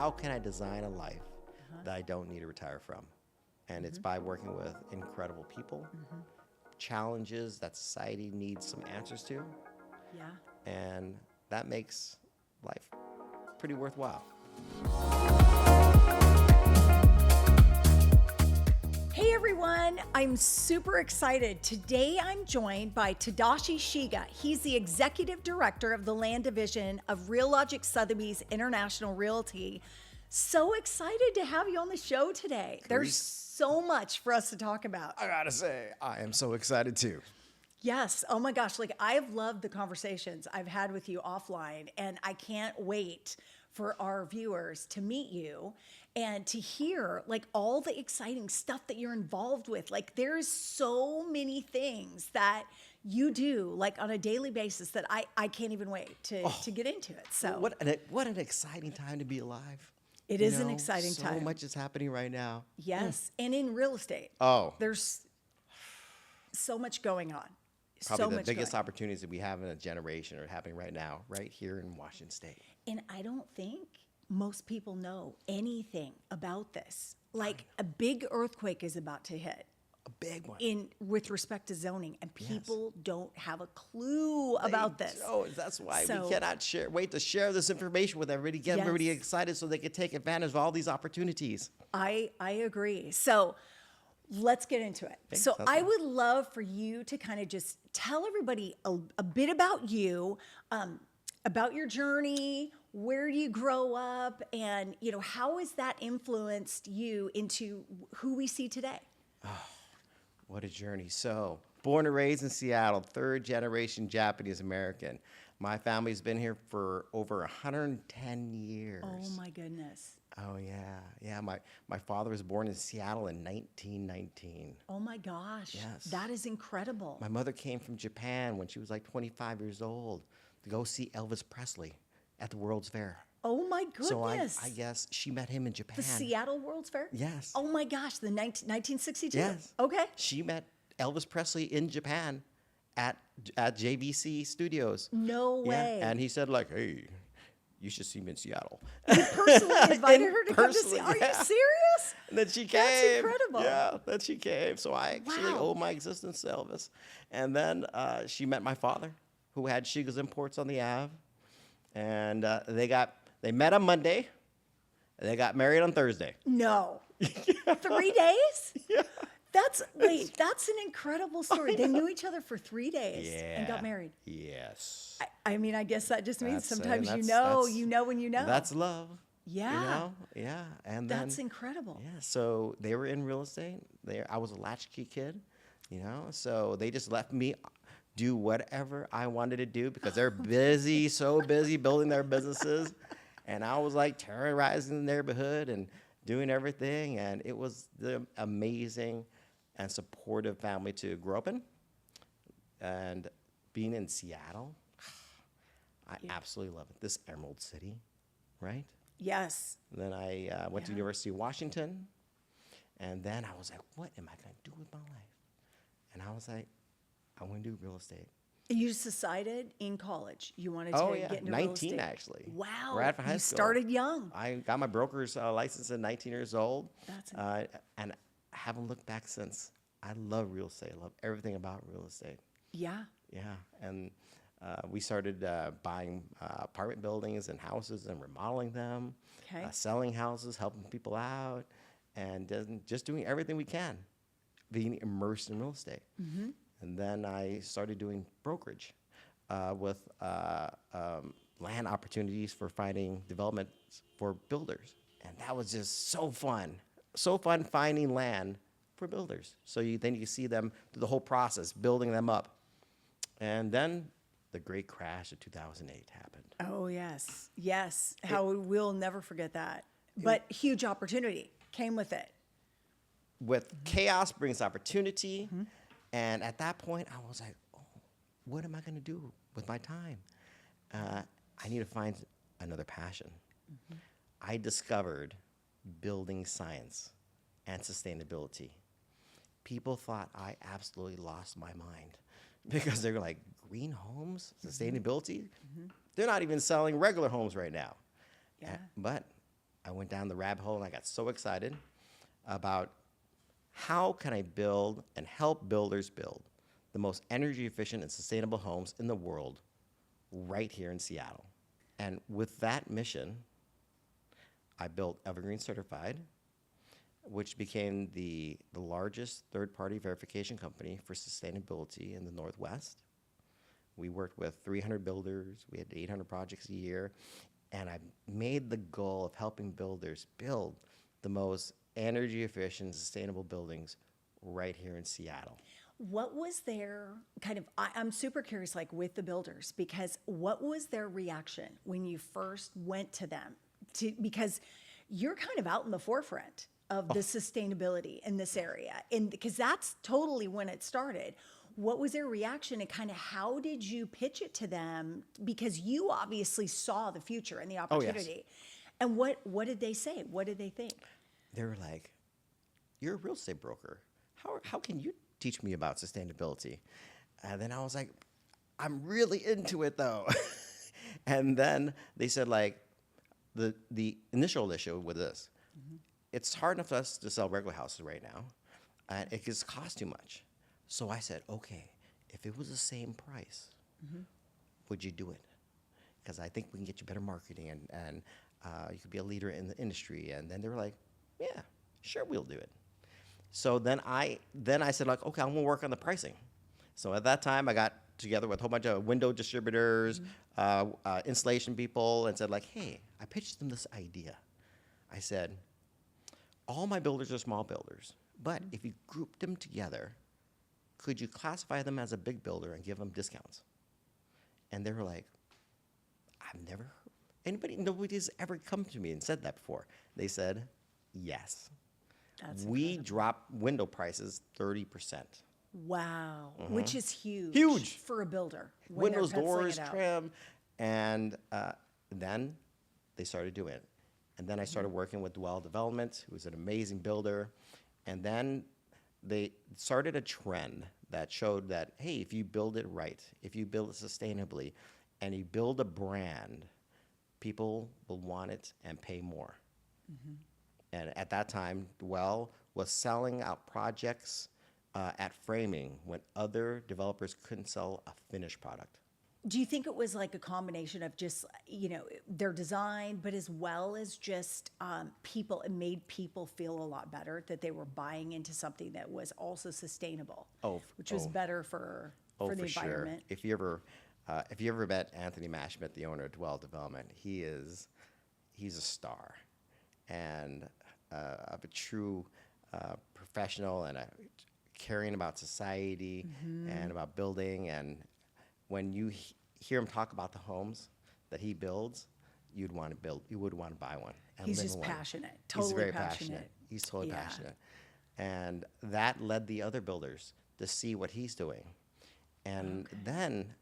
how can I design a life that I don't need to retire from? And it's by working with incredible people, challenges that society needs some answers to. Yeah. And that makes life pretty worthwhile. Hey everyone, I'm super excited. Today I'm joined by Tadashi Shiga. He's the executive director of the land division of RealLogic Sotheby's International Realty. So excited to have you on the show today. There's so much for us to talk about. I gotta say, I am so excited too. Yes. Oh my gosh. Like, I've loved the conversations I've had with you offline, and I can't wait for our viewers to meet you and to hear like all the exciting stuff that you're involved with. Like, there's so many things that you do like on a daily basis that I can't even wait to get into it. So what an exciting time to be alive. It is an exciting time. So much is happening right now. Yes. And in real estate. Oh. There's so much going on. Probably the biggest opportunities that we have in a generation are happening right now, right here in Washington State. And I don't think most people know anything about this. Like, a big earthquake is about to hit. A big one. With respect to zoning, and people don't have a clue about this. Oh, that's why we cannot wait to share this information with everybody, get everybody excited so they can take advantage of all these opportunities. I agree. So let's get into it. So I would love for you to kind of just tell everybody a bit about you, about your journey, where you grow up, and how has that influenced you into who we see today? Oh, what a journey. So, born and raised in Seattle, third generation Japanese American. My family's been here for over 110 years. Oh my goodness. Oh yeah. My father was born in Seattle in 1919. Oh my gosh. Yes. That is incredible. My mother came from Japan when she was like 25 years old to go see Elvis Presley at the World's Fair. Oh my goodness. So I guess she met him in Japan. The Seattle World's Fair? Yes. Oh my gosh, the 1962? Yes. Okay. She met Elvis Presley in Japan at JVC Studios. No way. And he said like, hey, you should see me in Seattle. You personally invited her to come to see. Are you serious? And then she came. That's incredible. Yeah, then she came. So I actually owe my existence to Elvis. And then she met my father, who had Shiga's Imports on the Ave. And they met on Monday. And they got married on Thursday. No. 3 days? Yeah. That's an incredible story. They knew each other for 3 days and got married. Yes. I mean, I guess that just means sometimes you know when you know. That's love. Yeah. Yeah. And that's incredible. Yeah. So they were in real estate. I was a latchkey kid, so they just left me do whatever I wanted to do because they're busy, so busy building their businesses. And I was like terrorizing the neighborhood and doing everything. And it was the amazing and supportive family to grow up in. And being in Seattle, I absolutely love it. This Emerald City, right? Yes. And then I went to University of Washington. And then I was like, what am I going to do with my life? And I was like, I want to do real estate. You just decided in college you wanted to get into 19 real estate. Actually. Wow. Right after high school. You started young. I got my broker's license at 19 years old. That's and I haven't looked back since. I love real estate. I love everything about real estate. Yeah. Yeah. And we started buying apartment buildings and houses and remodeling them, selling houses, helping people out, and just doing everything we can, being immersed in real estate. Mm-hmm. And then I started doing brokerage with land opportunities for finding developments for builders. And that was just so fun. So fun finding land for builders. So then you see them through the whole process, building them up. And then the great crash of 2008 happened. Oh, yes. Yes. We'll never forget that. But huge opportunity came with it. With chaos brings opportunity. Mm-hmm. And at that point, I was like, oh, what am I going to do with my time? I need to find another passion. Mm-hmm. I discovered building science and sustainability. People thought I absolutely lost my mind because they were like, green homes, sustainability? Mm-hmm. They're not even selling regular homes right now. Yeah. But I went down the rabbit hole and I got so excited about how can I build and help builders build the most energy efficient and sustainable homes in the world right here in Seattle. And with that mission, I built Evergreen Certified, which became the largest third-party verification company for sustainability in the Northwest. We worked with 300 builders. We had 800 projects a year. And I made the goal of helping builders build the most energy efficient, sustainable buildings right here in Seattle. What was their kind of, I'm super curious, like with the builders, because what was their reaction when you first went to them? Because you're kind of out in the forefront of the sustainability in this area. And because that's totally when it started. What was their reaction and kind of how did you pitch it to them? Because you obviously saw the future and the opportunity. Yes. And what did they say? What did they think? They were like, you're a real estate broker. How can you teach me about sustainability? And then I was like, I'm really into it though. And then they said like, the initial issue with this, it's hard enough for us to sell regular houses right now. And it just costs too much. So I said, okay, if it was the same price, would you do it? Because I think we can get you better marketing and you could be a leader in the industry. And then they were like, yeah, sure, we'll do it. So then I said like, okay, I'm gonna work on the pricing. So at that time I got together with a whole bunch of window distributors, installation people, and said like, hey, I pitched them this idea. I said, all my builders are small builders, but if you group them together, could you classify them as a big builder and give them discounts? And they were like, I've never heard, nobody's ever come to me and said that before. They said, yes. That's we incredible. drop window prices 30%. Wow, which is huge. Huge. For a builder. when they're Windows, penciling doors, it out. trim, and then they started doing it. And then I started working with Dwell Development, who's an amazing builder. And then they started a trend that showed that, hey, if you build it right, if you build it sustainably, and you build a brand, people will want it and pay more. And at that time, Dwell was selling out projects at framing when other developers couldn't sell a finished product. Do you think it was like a combination of just, their design, but as well as just people, it made people feel a lot better that they were buying into something that was also sustainable, which was better for the environment? Sure. If you ever met Anthony Mashmet, the owner of Dwell Development, he's a star and of a true professional and caring about society and about building. And when you hear him talk about the homes that he builds, you would want to buy one. And He's live just in one. passionate, totally He's very passionate. He's totally Yeah. passionate. And that led the other builders to see what he's doing. And then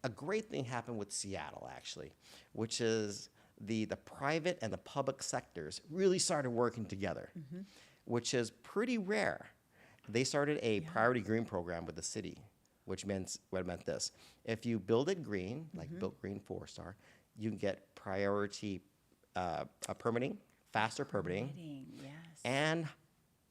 a great thing happened with Seattle, actually, which is the private and the public sectors really started working together, which is pretty rare. They started a priority green program with the city, which meant this. If you build it green, like Built Green 4-star, you can get priority permitting, faster permitting, Yes. and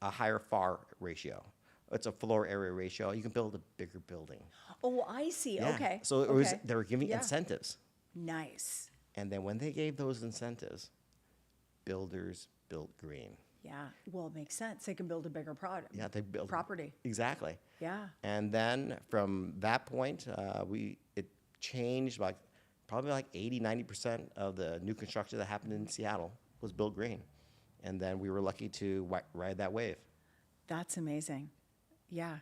a higher FAR ratio. It's a floor area ratio. You can build a bigger building. Oh, I see. Yeah. Okay. So they were giving Yeah. incentives. Nice. And then when they gave those incentives, builders built green. Yeah. Well, it makes sense. They can build a bigger product. Yeah, they built property. Exactly. Yeah. And then from that point, it changed probably like 80-90% of the new construction that happened in Seattle was built green. And then we were lucky to ride that wave. That's amazing. Yeah.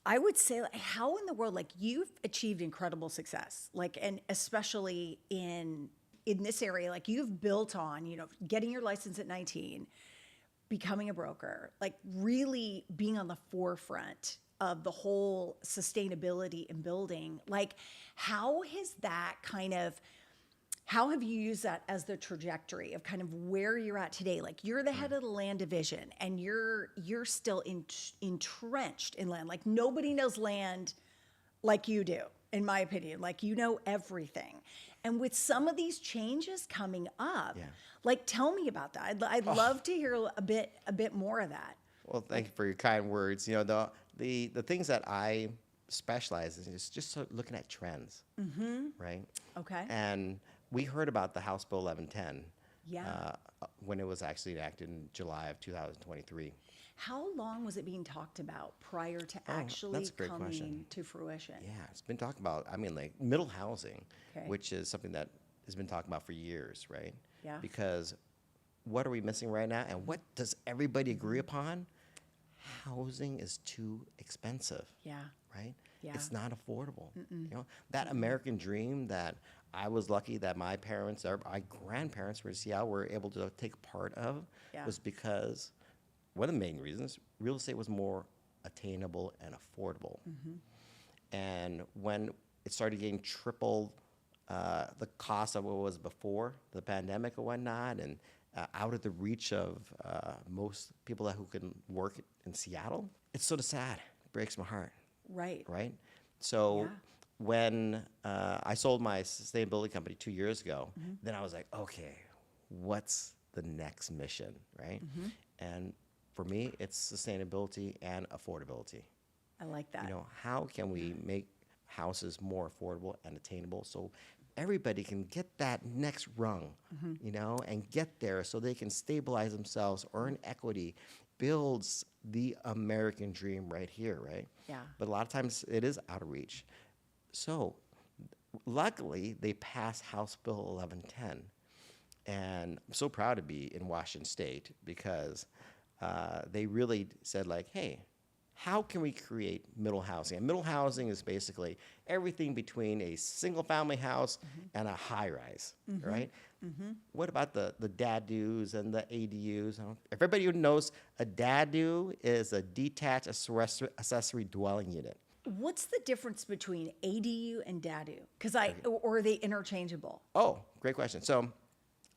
I would say, like, how in the world, like, you've achieved incredible success, like, and especially in this area, like, you've built on, getting your license at 19, becoming a broker, like, really being on the forefront of the whole sustainability in building. Like, how have you used that as the trajectory of kind of where you're at today? Like, you're the head of the land division and you're still entrenched in land. Like, nobody knows land like you do, in my opinion. Like, you know everything. And with some of these changes coming up, Like, tell me about that. I'd love to hear a bit more of that. Well, thank you for your kind words. You know, the things that I specialize in is just looking at trends, right? Okay. And we heard about the House Bill 1110 Yeah. when it was actually enacted in July of 2023. How long was it being talked about prior to Oh, actually that's a great coming question. to fruition? Yeah, it's been talked about. I mean, like middle housing, Okay. which is something that has been talked about for years, right? Yeah. Because what are we missing right now? And what does everybody agree upon? Housing is too expensive. Yeah. Right? Yeah. It's not affordable. You know, that American dream that I was lucky that my parents or my grandparents were in Seattle were able to take part of Yeah. was because one of the main reasons real estate was more attainable and affordable. And when it started getting triple the cost of what it was before the pandemic and whatnot, and out of the reach of most people who can work in Seattle, it's sort of sad. It breaks my heart. Right. Right? So Yeah. when I sold my sustainability company 2 years ago, then I was like, okay, what's the next mission, right? And for me, it's sustainability and affordability. I like that. You know, how can we make houses more affordable and attainable so everybody can get that next rung, you know, and get there so they can stabilize themselves, earn equity, builds the American dream right here, right? Yeah. But a lot of times it is out of reach. So luckily, they passed House Bill 1110. And I'm so proud to be in Washington State because they really said like, hey, how can we create middle housing? And middle housing is basically everything between a single family house and a high rise, right? What about the DADUs and the ADUs? Everybody who knows a DADU is a detached accessory dwelling unit. What's the difference between ADU and DADU? Or are they interchangeable? Oh, great question. So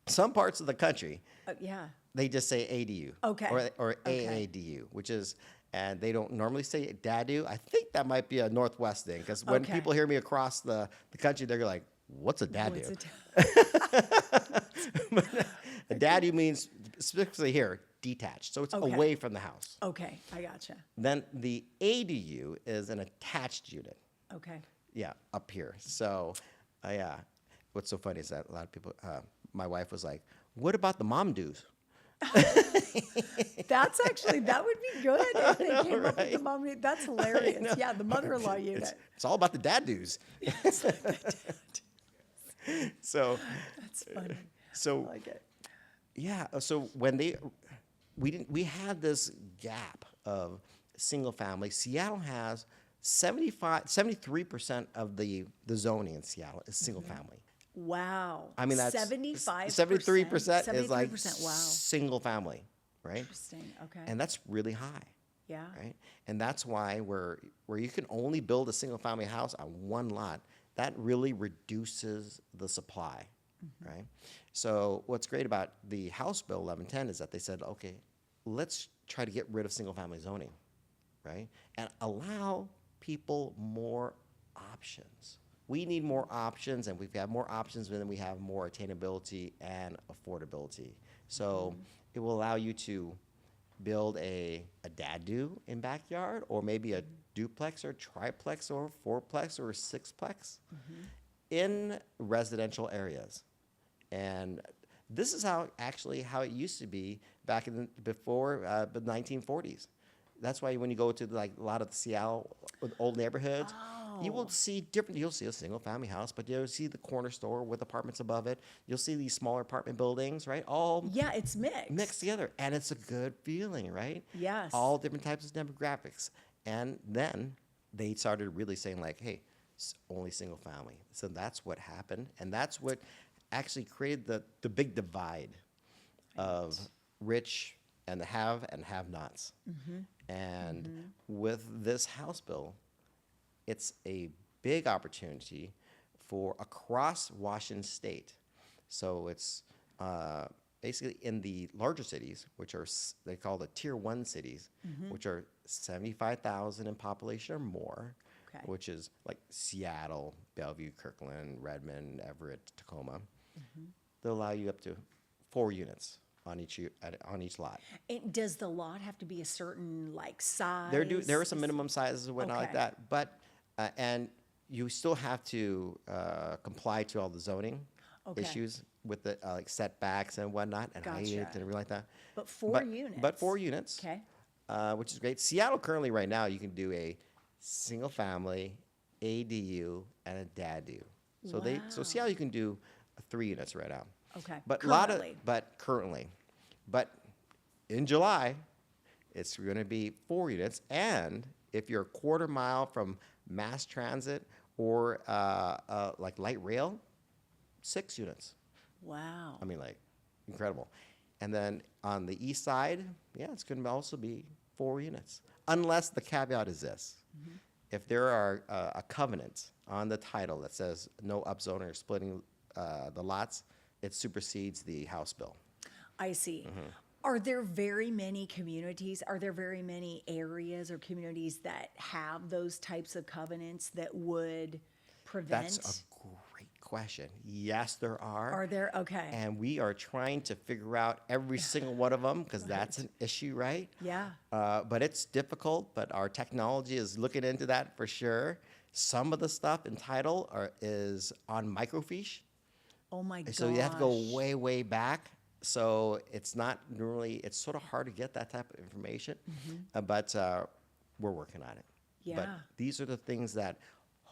some parts of the country, Yeah. they just say ADU. Okay. Or Okay. AADU, which is, and they don't normally say DADU. I think that might be a Northwest thing because when Okay. people hear me across the country, they're like, what's a DADU? A DADU means specifically here, detached. So it's Okay. away from the house. Okay, I gotcha. Then the ADU is an attached unit. Okay. Yeah, up here. So, yeah. What's so funny is that a lot of people, my wife was like, what about the mom dues? That would be good if they came up with right? the mom. That's hilarious. Yeah, the mother-in-law unit. It's all about the dad dues. So, That's funny. so I like it. yeah. So when we had this gap of single family. Seattle has 73% of the zoning in Seattle is single family. Wow. I mean, that's 75%. 73% is like 73%, wow. single family, right? Interesting. Okay. And that's really high, yeah. right? And that's why where you can only build a single family house on one lot, that really reduces the supply, right? So what's great about the House Bill 1110 is that they said, okay, let's try to get rid of single family zoning, right? And allow people more options. We need more options, and we've got more options, and then we have more attainability and affordability. So it will allow you to build a dadu in backyard, or maybe a duplex or triplex or fourplex or sixplex in residential areas. And this is how it used to be back before the 1940s. That's why when you go to like a lot of the Seattle old neighborhoods, you will see you'll see a single family house, but you'll see the corner store with apartments above it. You'll see these smaller apartment buildings, right? All Yeah, it's mixed. mixed together. And it's a good feeling, right? Yes. All different types of demographics. And then they started really saying like, hey, only single family. So that's what happened. And that's what actually created the big divide of rich and the have-nots. And with this House bill, it's a big opportunity for across Washington State. So it's basically in the larger cities, which are, they call the tier 1 cities, which are 75,000 in population or more, Okay. which is like Seattle, Bellevue, Kirkland, Redmond, Everett, Tacoma. They'll allow you up to 4 units on each lot. And does the lot have to be a certain like size? There are some minimum sizes and whatnot like Okay. that, but and you still have to comply to all the zoning Okay. issues with the like setbacks and whatnot and height Gotcha. and everything like that. But 4 units. But 4 units, Okay. which is great. Seattle currently right now you can do a single family, ADU, and a DADU. So Wow. Seattle you can do 3 units right now. Okay. But Currently. but in July, it's going to be 4 units, and if you're a quarter mile from mass transit or like light rail, 6 units. Wow. I mean, like, incredible. And then on the east side, yeah, it's going to also be 4 units, unless the caveat is this: if there are a covenant on the title that says no upzoning or splitting the lots, it supersedes the House bill. I see. Mm-hmm. Are there very many communities? Are there very many areas or communities that have those types of covenants that would prevent? That's a great question. Yes, there are. Are there? Okay. And we are trying to figure out every single one of them because that's an issue, right? Yeah. But it's difficult, but our technology is looking into that for sure. Some of the stuff in title is on microfiche. Oh my gosh. So you have to go way, way back. So it's not really, it's sort of hard to get that type of information, but we're working on it. But Yeah. these are the things that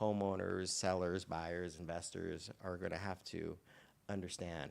homeowners, sellers, buyers, investors are going to have to understand.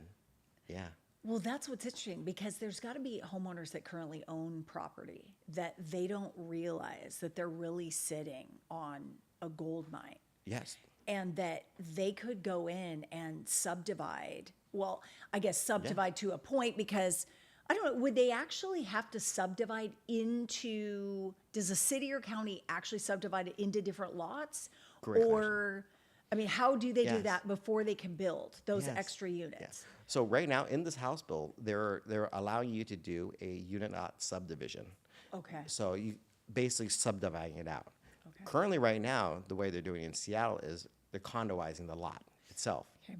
Yeah. Well, that's what's interesting because there's got to be homeowners that currently own property that they don't realize that they're really sitting on a gold mine. Yes. And that they could go in and subdivide. Well, I guess subdivide to a point because I don't know, would they actually have to subdivide into, does a city or county actually subdivide it into different lots? Great Or, I mean, how do they do Yes. that before they can build those Yes. extra units? Yeah. So right now in this House bill, they're allowing you to do a unit lot subdivision. Okay. So you basically subdividing it out. Okay. Currently, right now, the way they're doing it in Seattle is they're condoizing the lot itself. Okay.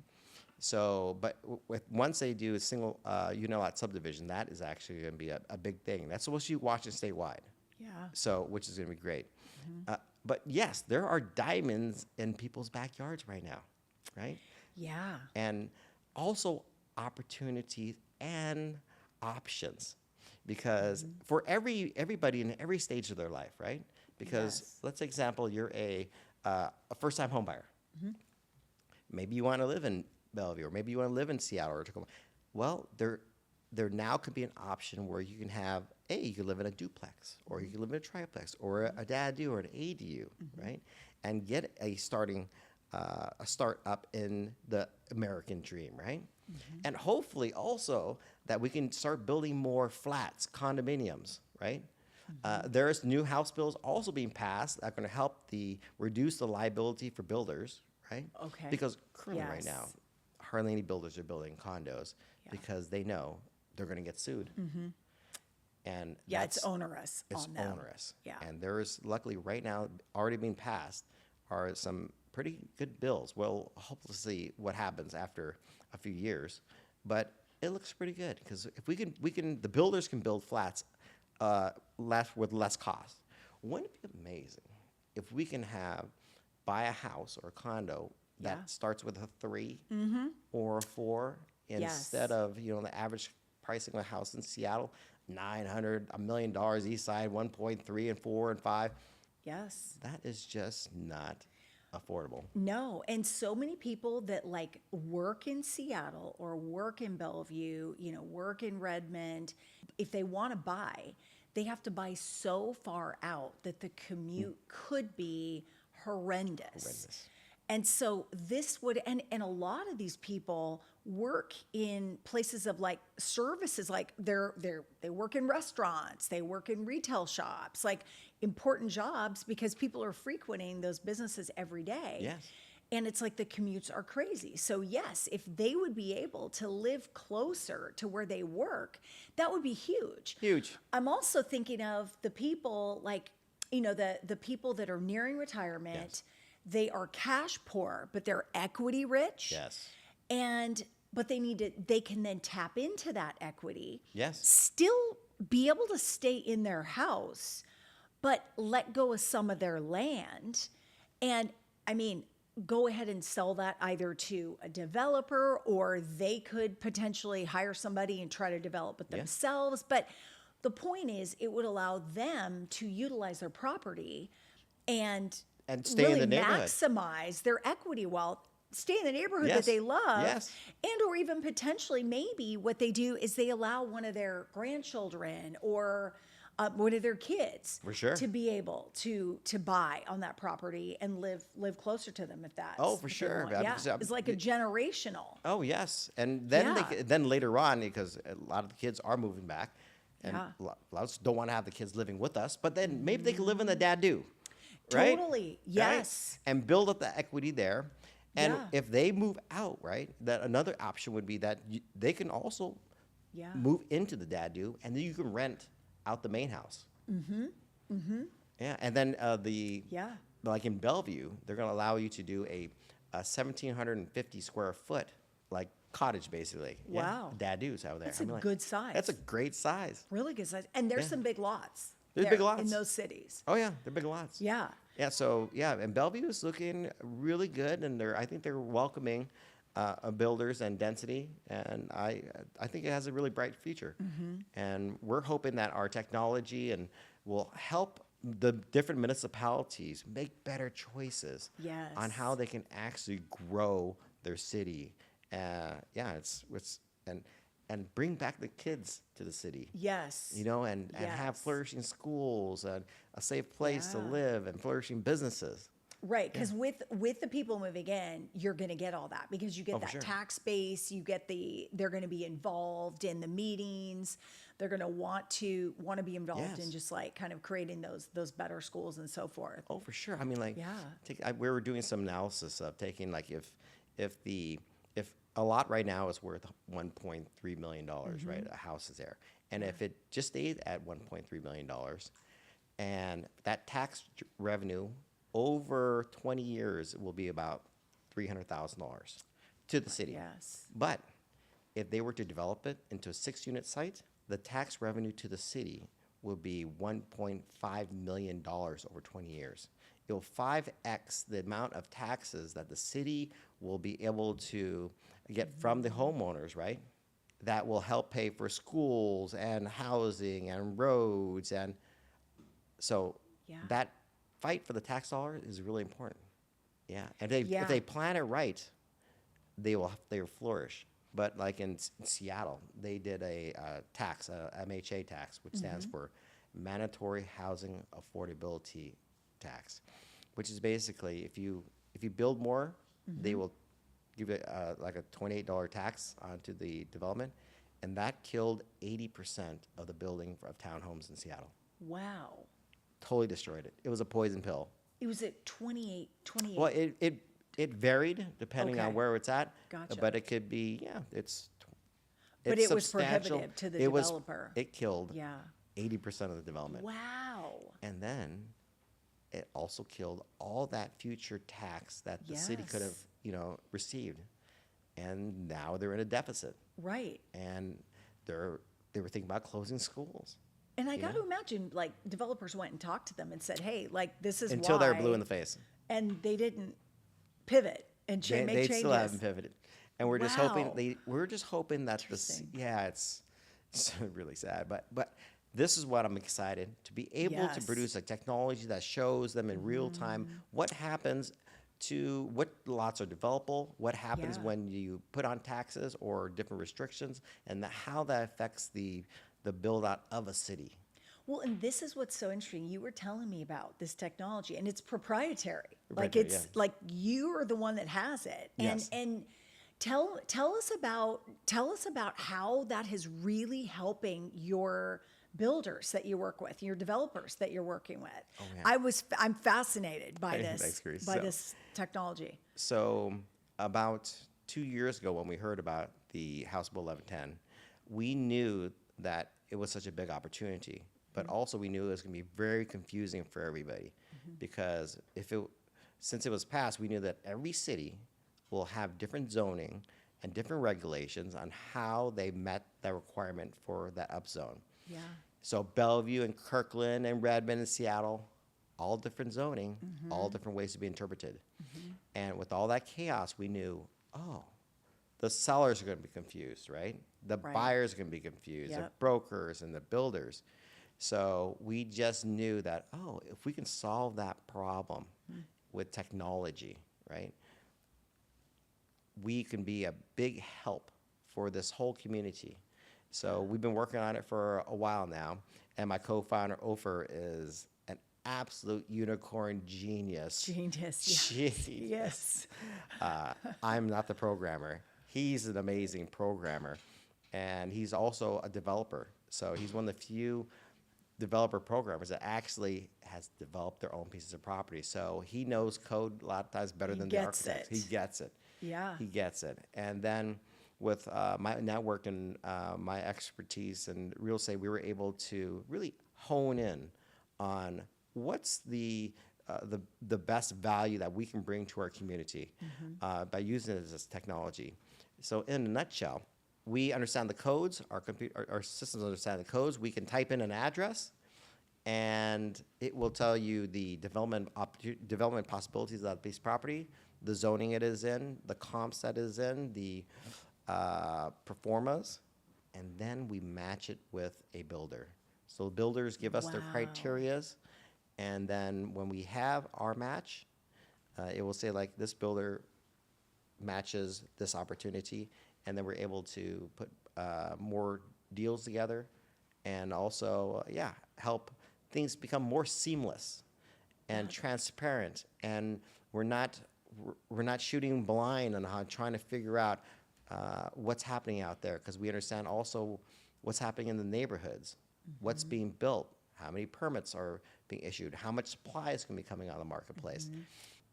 So, but once they do a single unit lot subdivision, that is actually going to be a big thing. That's what you watch statewide. Yeah. So, which is going to be great. But yes, there are diamonds in people's backyards right now, right? Yeah. And also opportunities and options, because for everybody in every stage of their life, right? Because Yes. let's example, you're a first-time home buyer. Maybe you want to live in Bellevue, or maybe you want to live in Seattle or Tacoma. Well, there now could be an option where you can have you could live in a duplex, or you could live in a triplex, or a DADU or an ADU, right? And get a start up in the American dream, right? And hopefully also that we can start building more flats, condominiums, right? There's new House bills also being passed that are going to help reduce the liability for builders, right? Okay. Because currently right now, Yes. hardly any builders are building condos Yeah. because they know they're going to get sued. And Yeah, that's, it's onerous it's on them. onerous. Yeah. And there's luckily right now already being passed are some pretty good bills. We'll hope to see what happens after a few years, but it looks pretty good because if the builders can build flats with less cost. Wouldn't it be amazing if we can buy a house or a condo that Yeah. starts with a 3 or a 4 Yes. instead of the average pricing of a house in Seattle, $900, $1 million east side, 1.3 and 4 and 5. Yes. That is just not affordable. No, and so many people that like work in Seattle or work in Bellevue, work in Redmond, if they want to buy, they have to buy so far out that the commute could be horrendous. And so this would, and a lot of these people work in places of like services, like they work in restaurants, they work in retail shops, like important jobs because people are frequenting those businesses every day. Yes. And it's like the commutes are crazy. So yes, if they would be able to live closer to where they work, that would be huge. Huge. I'm also thinking of the people like, the people that are nearing retirement. Yes. They are cash poor, but they're equity rich. Yes. but they can then tap into that equity. Yes. Still be able to stay in their house, but let go of some of their land. And I mean, go ahead and sell that either to a developer, or they could potentially hire somebody and try to develop it themselves. But the point is, it would allow them to utilize their property and stay really in the neighborhood. Maximize their equity while stay in the neighborhood Yes. that they love. Yes. And or even potentially maybe what they do is they allow one of their grandchildren or one of their kids For sure. to be able to buy on that property and live closer to them if that's Oh, for what they sure. want. Yeah, Yeah, because, it's like a generational. Oh, yes. And then Yeah. then later on, because a lot of the kids are moving back, and Yeah. a lot of us don't want to have the kids living with us, but then maybe they can live in the dad-do. Right? Totally. Right? Yes. And build up the equity there. And Yeah. if they move out, right, that another option would be that they can also Yeah. move into the dad-do, and then you can rent out the main house. Yeah, and then Yeah. like in Bellevue, they're going to allow you to do a 1,750 square foot like cottage basically. Wow. Yeah, dad-dos out there. That's a good size. That's a great size. Really good size. And there's some big lots. There's there big lots. in those cities. Oh yeah, they're big lots. Yeah. Yeah, so yeah, and Bellevue is looking really good, and I think they're welcoming builders and density, and I think it has a really bright future. And we're hoping that our technology and will help the different municipalities make better choices Yes. on how they can actually grow their city. Yeah, it's and bring back the kids to the city. Yes. You know, and have Yes. flourishing schools and a safe place to Yeah. live and flourishing businesses. Right, because with the people moving in, you're going to get all that because you get Oh, for that sure. tax base. You get they're going to be involved in the meetings. They're going to want to be involved in Yes. just like kind of creating those better schools and so forth. Oh, for sure. I mean, like, Yeah. we were doing some analysis of taking like if a lot right now is worth $1.3 million, right? A house is there, and if it just stayed at $1.3 million, and that tax revenue over 20 years will be about $300,000 to the city. Yes. But if they were to develop it into a 6-unit site, the tax revenue to the city will be $1.5 million over 20 years. It will 5x the amount of taxes that the city will be able to get from the homeowners, right? That will help pay for schools and housing and roads. And so Yeah. that fight for the tax dollar is really important. Yeah. And Yeah. if they plan it right, they will flourish. But like in Seattle, they did a tax, a MHA tax, which stands for Mandatory Housing Affordability Tax, which is basically if you build more, they will give it like a $28 tax onto the development, and that killed 80% of the building of townhomes in Seattle. Wow. Totally destroyed it. It was a poison pill. It was at 28. Well, it varied depending on Okay. where it's at. Gotcha. But it could be, yeah, it's But it's it was substantial. prohibitive to the It was- developer. It killed Yeah. 80% of the development. Wow. And then it also killed all that future tax that the city could have, Yes. received. And now they're in a deficit. Right. And they were thinking about closing schools. And I got to Yeah. imagine, like, developers went and talked to them and said, hey, like, this is Until why. they were blue in the face. And they didn't pivot and They make changes. still haven't pivoted. And we're just Wow. hoping that Interesting. it's really sad. But this is what I'm excited to be able to Yes. produce a technology that shows them in real time what happens to what lots are developable, what happens Yeah. when you put on taxes or different restrictions, and how that affects the build out of a city. Well, and this is what's so interesting. You were telling me about this technology, and it's proprietary. Like Proprietary, it's yeah. like you are the one that has it. And Yes. and tell us about how that is really helping your builders that you work with, your developers that you're working with. Oh, yeah. I'm fascinated by Thanks, this Carese. by So- this technology. So about 2 years ago, when we heard about the House Bill 1110, we knew that it was such a big opportunity, but also we knew it was going to be very confusing for everybody, because since it was passed, we knew that every city will have different zoning and different regulations on how they met the requirement for that upzone. Yeah. So Bellevue and Kirkland and Redmond and Seattle, all different zoning, all different ways to be interpreted. And with all that chaos, we knew, oh, the sellers are going to be confused, right? The Right. buyers are going to be confused, the Yep. brokers and the builders. So we just knew that, oh, if we can solve that problem with technology, right, we can be a big help for this whole community. So we've been working on it for a while now, and my co-founder, Ofer, is an absolute unicorn genius. Genius. Yes. Yes. I'm not the programmer. He's an amazing programmer, and he's also a developer. So he's one of the few developer programmers that actually has developed their own pieces of property. So he knows code a lot of times better than the gets architects. it. He gets it. Yeah. He gets it. And then with my network and my expertise in real estate, we were able to really hone in on what's the best value that we can bring to our community by using it as technology. So in a nutshell, we understand the codes, our systems understand the codes. We can type in an address, and it will tell you the development possibilities of that piece of property, the zoning it is in, the comps that it is in, the performas, and then we match it with a builder. So builders give us their Wow. criterias, and then when we have our match, it will say like this builder matches this opportunity, and then we're able to put more deals together, and also help things become more seamless and transparent, and we're not shooting blind on how trying to figure out what's happening out there, because we understand also what's happening in the neighborhoods, what's being built, how many permits are being issued, how much supply is going to be coming on the marketplace.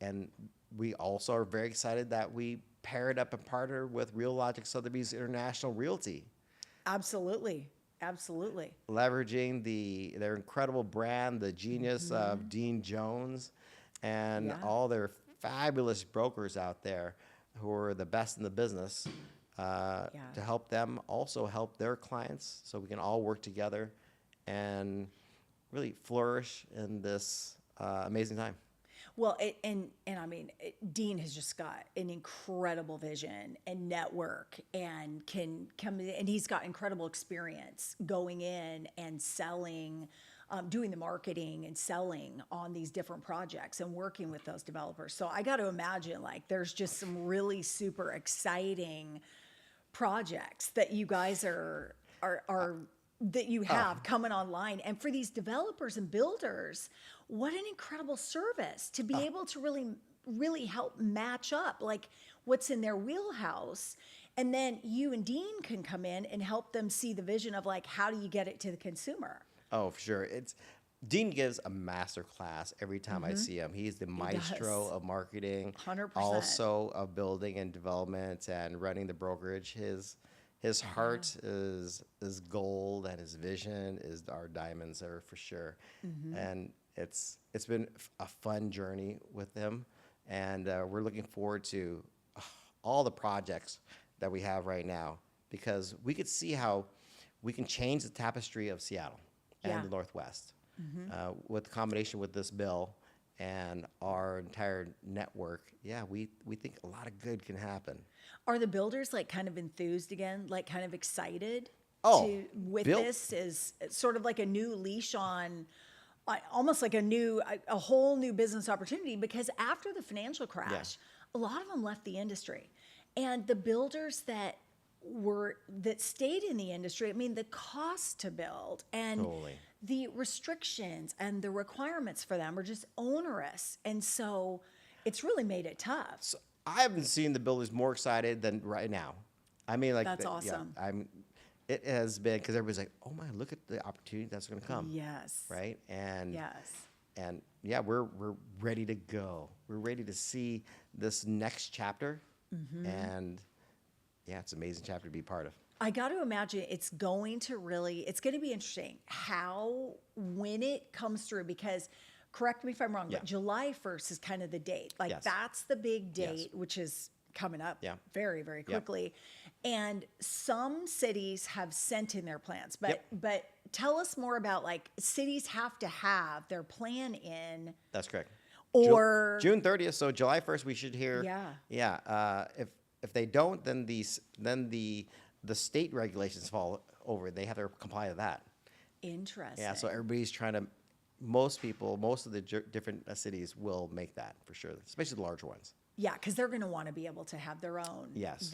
And we also are very excited that we paired up and partnered with Real Logic Sotheby's International Realty, Absolutely. Absolutely. leveraging their incredible brand, the genius of Dean Jones, and Yeah. all their fabulous brokers out there who are the best in the business to help them also help their clients, so we can all work together and really flourish in this amazing time. Well, and I mean, Dean has just got an incredible vision and network, and can come in, and he's got incredible experience going in and selling, doing the marketing and selling on these different projects and working with those developers. So I got to imagine like there's just some really super exciting projects that you guys are that you have coming online. And for these developers and builders, what an incredible service to be able to really help match up like what's in their wheelhouse. And then you and Dean can come in and help them see the vision of like, how do you get it to the consumer? Oh, for sure. Dean gives a master class every time I see him. He's the maestro of marketing, 100%. also of building and development and running the brokerage. His heart is gold, and his vision is our diamonds there for sure. And it's been a fun journey with him, and we're looking forward to all the projects that we have right now, because we could see how we can change the tapestry of Seattle and the Northwest with the combination with this bill and our entire network. We think a lot of good can happen. Are the builders like kind of enthused again, like kind of excited with Bill- this is sort of like a new leash on almost like a whole new business opportunity, because after the financial crash, a lot of them left the industry, and the builders that stayed in the industry, I mean, the cost to build and Totally. the restrictions and the requirements for them are just onerous, and so it's really made it tough. So I haven't seen the builders more excited than right now. I mean, like That's awesome. It has been, because everybody's like, oh my, look at the opportunity that's going to come. Yes. Right. And Yes. we're ready to go. We're ready to see this next chapter, and it's an amazing chapter to be part of. I got to imagine it's going to be interesting when it comes through, because correct me if I'm wrong, but July 1st is kind of the date. Like that's the big date, which is coming up Yeah. very, very Yeah. quickly. And some cities have sent in their plans, but Yep. but tell us more about, like, cities have to have their plan in, That's correct. or June 30th, so July 1st, we should hear. Yeah. Yeah. If they don't, then the state regulations fall over. They have to comply to that. interesting. Yeah. So everybody's trying to. Most of the different cities will make that for sure, especially the larger ones. Yeah, because they're going to want to be able to have their own Yes.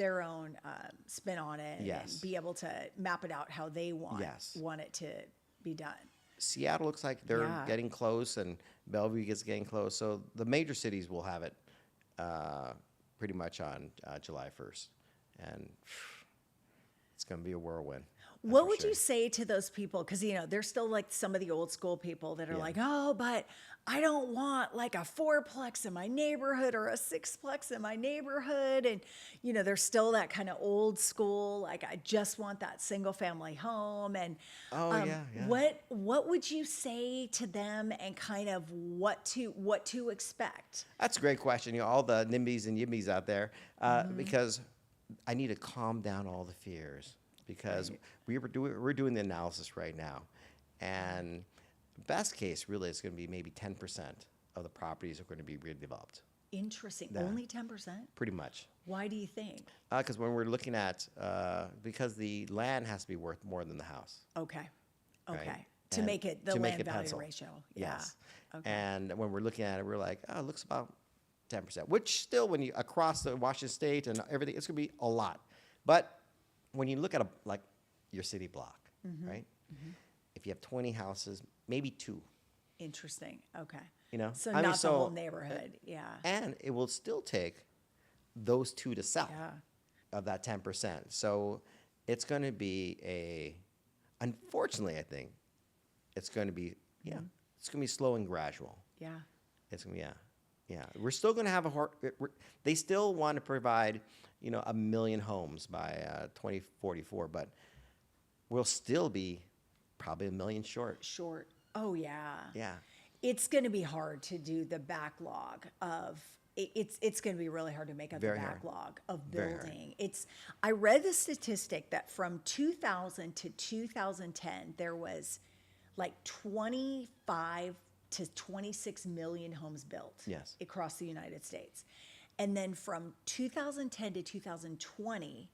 spin on it, Yes. and be able to map it out how they Yes. want it to be done. Seattle looks like they're Yeah. getting close, and Bellevue is getting close. So the major cities will have it pretty much on July 1st, and it's going to be a whirlwind. That's What for would sure. you say to those people? Because, there's still like some of the old school people that are Yeah. like, oh, but I don't want like a fourplex in my neighborhood or a sixplex in my neighborhood. And, there's still that kind of old school, like, I just want that single family home. And Oh, yeah. what would you say to them, and kind of what to expect? That's a great question. All the NIMBYs and YIMBYs out there, Mm-hmm. because I need to calm down all the fears, because we're doing the analysis right now, and best case really is going to be maybe 10% of the properties are going to be redeveloped, Interesting. Yeah. Only 10%? pretty much. Why do you think? Because when we're looking at, because the land has to be worth more than the house. Okay. Right. Okay. To And make it the to make land it value pencil. ratio. Yes. Yeah. Okay. And when we're looking at it, we're like, oh, it looks about 10%, which still, when you across the Washington State and everything, it's going to be a lot. But when you look at like your city block, Mm-hmm. right? If you have 20 houses, maybe 2, Interesting. Okay. I So mean, not the so- whole neighborhood. Yeah. and it will still take those 2 to sell Yeah. of that 10%. So it's going to be unfortunately, I think it's going to be, Mm-hmm. it's going to be slow and gradual. Yeah. It's gonna be, yeah. We're still gonna have they still want to provide, 1 million homes by 2044, but we'll still be probably 1 million short. Short. Oh, yeah. Yeah. It's going to be hard to do the backlog of. It's going to be really hard to make up Very the hard. backlog of Very hard. building. I read the statistic that from 2000 to 2010 there was like 25 to 26 million homes built. Yes. Across the United States. And then from 2010 to 2020,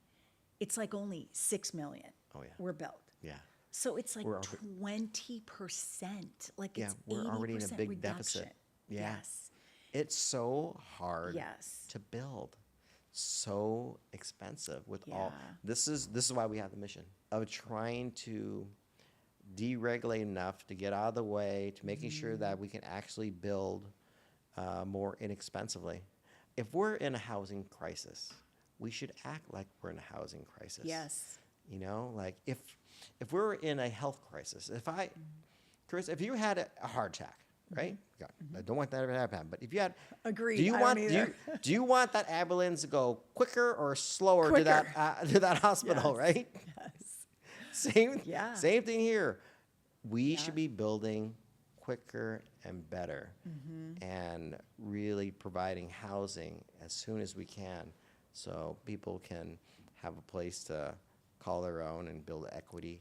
it's like only 6 million Oh, yeah. were built. Yeah. So it's like We're 20%. Like, Yeah, it's we're already in a 80% big reduction. deficit. Yeah. Yes. It's so hard Yes. to build. So expensive with all. Yeah. This is why we have the mission of trying to deregulate enough to get out of the way, to making sure Mm-hmm. that we can actually build more inexpensively. If we're in a housing crisis, we should act like we're in a housing crisis. Yes. Like if we're in a health crisis, Chris, if you had a heart attack, right? God, I don't want that ever to happen. But if you had, Agreed. Do you I want don't do you, either. do you want that ambulance to go quicker or slower to that hospital, Yes. right? Yes. Same thing here. We Yeah. should be building quicker and better, and really providing housing as soon as we can, so people can have a place to call their own and build equity,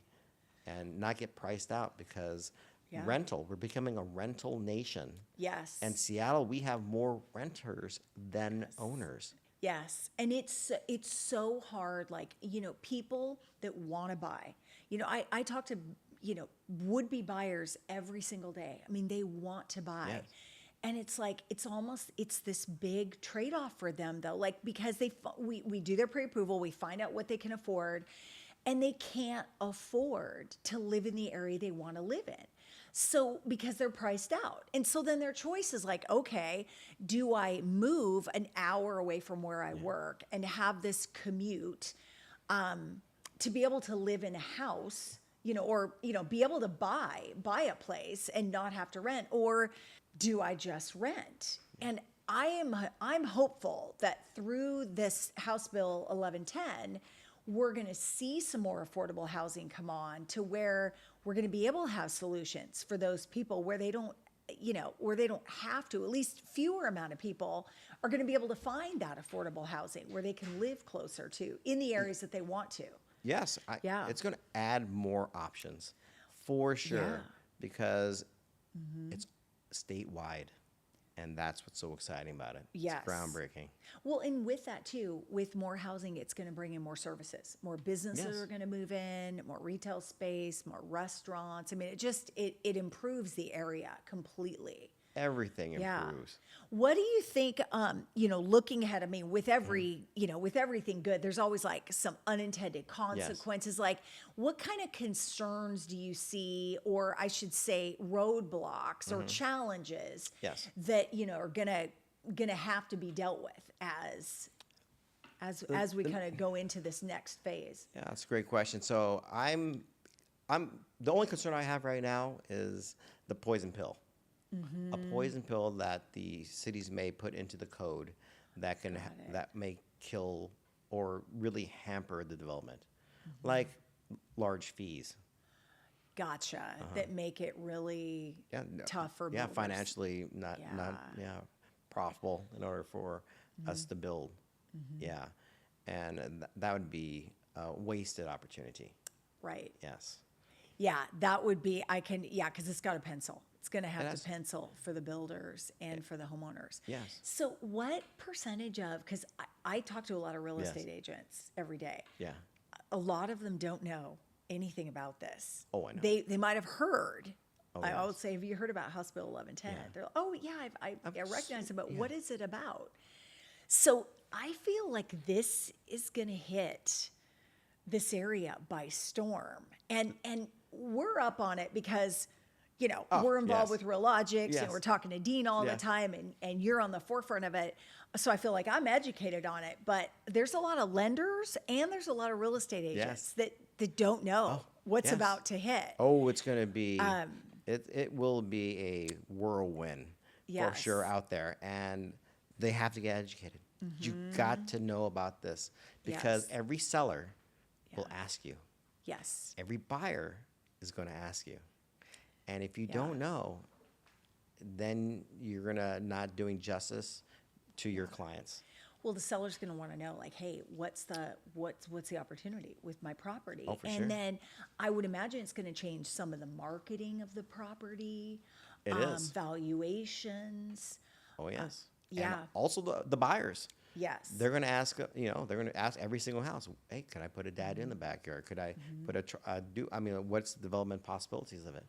and not get priced out because Yeah. we're becoming a rental nation. Yes. And Seattle, we have more renters than owners. Yes, and it's so hard. Like, people that want to buy. I talk to would-be buyers every single day. I mean, they want to buy. Yes. And it's like, it's this big trade-off for them, though, like, because we do their pre-approval, we find out what they can afford, and they can't afford to live in the area they want to live in. So, because they're priced out. And so then their choice is like, okay, do I move an hour away from where I work and have this commute to be able to live in a house, or, be able to buy a place and not have to rent? Or do I just rent? And I'm hopeful that through this House Bill 1110, we're going to see some more affordable housing come on, to where we're going to be able to have solutions for those people where they don't, where they don't have to, at least fewer amount of people are going to be able to find that affordable housing where they can live closer to in the areas that they want to. Yes, Yeah. it's going to add more options for sure Yeah. because it's statewide. And that's what's so exciting about it. Yes. It's groundbreaking. Well, and with that too, with more housing, it's going to bring in more services. More businesses Yes. are going to move in, more retail space, more restaurants. I mean, it improves the area completely. Everything Yeah. improves. What do you think, looking ahead, I mean, with with everything good, there's always like some unintended consequences. Like what kind of concerns do you see, or I should say roadblocks or challenges Yes. that, are gonna have to be dealt with as we kind of go into this next phase? Yeah, that's a great question. So I'm the only concern I have right now is the poison pill. A poison pill that the cities may put into the code that can that may kill or really hamper the development, like large fees. Gotcha. That make it really tough for builders. Financially not profitable in order for us to build. Yeah, and that would be a wasted opportunity. Right. Yes. Yeah, that would be, because it's got a pencil. It's going to have has. to pencil for the builders and for the homeowners. Yes. So what percentage of, because I talk to a lot of real Yes. estate agents every day. Yeah. A lot of them don't know anything about this. Oh, I know. They might have heard. Oh, I yes. would say, have you heard about House Bill 1110? Yeah. They're like, oh, yeah, I recognize it, but yeah. what is it about? So I feel like this is going to hit this area by storm. And we're up on it because, we're involved yes. with Real Logics Yes. and we're talking to Dean all Yeah. the time and you're on the forefront of it. So I feel like I'm educated on it, but there's a lot of lenders and there's a lot of real estate agents that don't know what's yes. about to hit. Oh, it's going to be, it will be a whirlwind for Yes. sure out there. And they have to get educated. You got to know about this because Yes. every seller will Yeah. ask you. Yes. Every buyer is going to ask you. And if you don't know, then you're going to not doing justice to your clients. Well, the seller's going to want to know, like, hey, what's the opportunity with my property? Oh, for and sure. then I would imagine it's going to change some of the marketing of the property, It is. valuations. Oh, yes. yeah. And also the buyers. Yes. They're going to ask, they're going to ask every single house, hey, could I put a dad in the backyard? Could I put what's the development possibilities of it?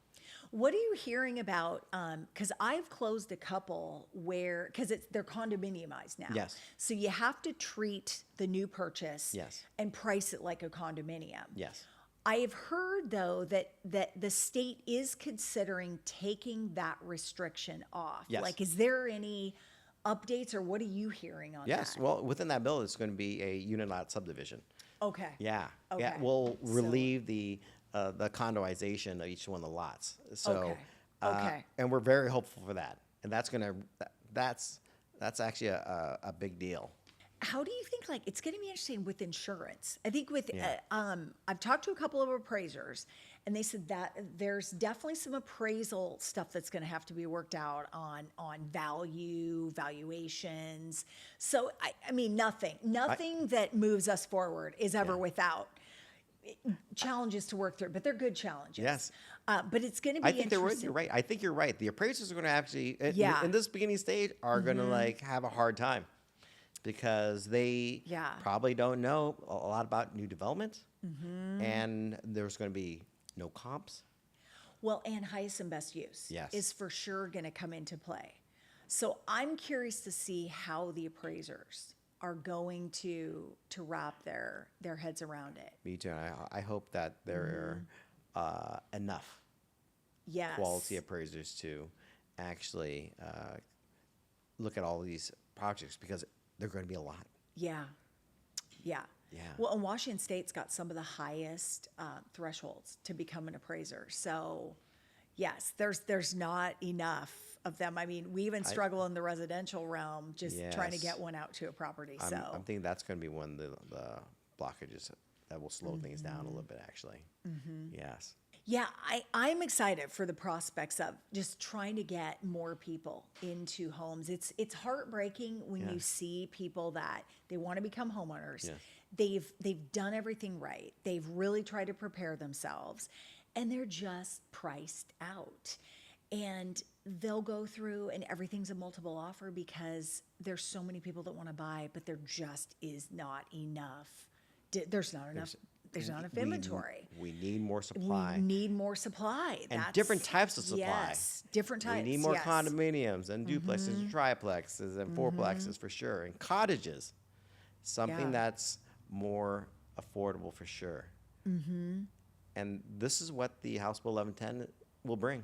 What are you hearing about? Because I've closed a couple because they're condominiumized now. Yes. So you have to treat the new purchase Yes. and price it like a condominium. Yes. I have heard, though, that the state is considering taking that restriction off. Yes. Like, is there any updates or what are you hearing on Yes. that? Well, within that bill, it's going to be a unit lot subdivision. Okay. Yeah. Okay. Yeah. We'll So- relieve the condoization of each one of the lots. So, Okay. Okay. And we're very hopeful for that. And that's actually a big deal. How do you think, like, it's going to be interesting with insurance? I think with, Yeah. I've talked to a couple of appraisers, and they said that there's definitely some appraisal stuff that's going to have to be worked out on valuations. So, I mean, nothing that moves us forward is ever without challenges to work through, but they're good challenges. Yes. But it's going to be I think interesting. you're right. I think you're right. The appraisers are going to actually, Yeah. in this beginning stage, are going to like have a hard time because they Yeah. probably don't know a lot about new development, and there's going to be no comps. Well, and highest and best use Yes. is for sure going to come into play. So I'm curious to see how the appraisers are going to wrap their heads around it. Me too. And I hope that there are enough Yes. quality appraisers to actually look at all these projects because they're going to be a lot. Yeah. Yeah. Yeah. Well, and Washington State's got some of the highest thresholds to become an appraiser. So, yes, there's not enough of them. I mean, we even struggle in the residential realm just trying to Yes. get one out to a property. I'm So, thinking that's going to be one of the blockages that will slow things down a little bit, actually. Yes. Yeah, I'm excited for the prospects of just trying to get more people into homes. It's heartbreaking when you Yes. see people that they want to become homeowners. Yes. They've done everything right. They've really tried to prepare themselves, and they're just priced out. And they'll go through and everything's a multiple offer because there's so many people that want to buy, but there just is not enough. There's not enough. There's not enough inventory. We need more We supply. need more supply. And That's- different types of supply. Yes, different types. We need more yes. condominiums and duplexes and triplexes and fourplexes for sure, and cottages. Something Yeah. that's more affordable for sure. And this is what the House Bill 1110 will bring.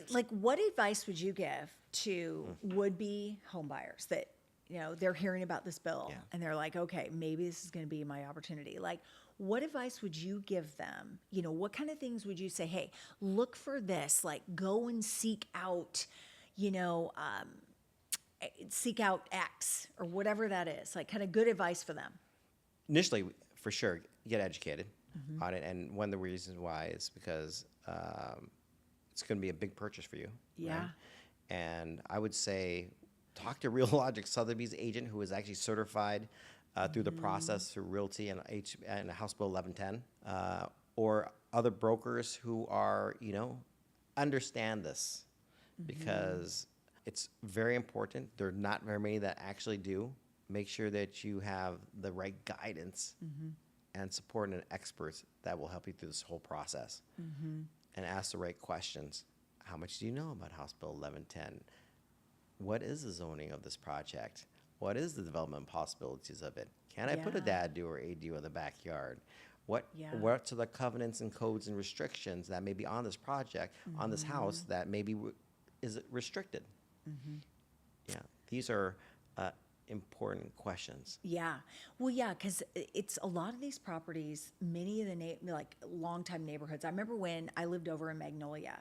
Like, what advice would you give to would-be home buyers that, they're hearing about this bill Yeah. and they're like, okay, maybe this is going to be my opportunity. Like, what advice would you give them? What kind of things would you say, hey, look for this, like go and seek out, seek out X or whatever that is, like kind of good advice for them. Initially, for sure, get educated on it. And one of the reasons why is because it's going to be a big purchase for you. Yeah. Right? And I would say talk to Real Logic Sotheby's agent who is actually certified through the process through Realty and House Bill 1110, or other brokers who are, understand this because it's very important. There are not very many that actually do. Make sure that you have the right guidance and support and experts that will help you through this whole process. And ask the right questions. How much do you know about House Bill 1110? What is the zoning of this project? What is the development possibilities of it? Can I put a Yeah. DADU or ADU in the backyard? What Yeah. are the covenants and codes and restrictions that may be on this project, on this house that maybe is restricted? Yeah, these are important questions. Yeah. Well, yeah, because it's a lot of these properties, many of the like longtime neighborhoods. I remember when I lived over in Magnolia,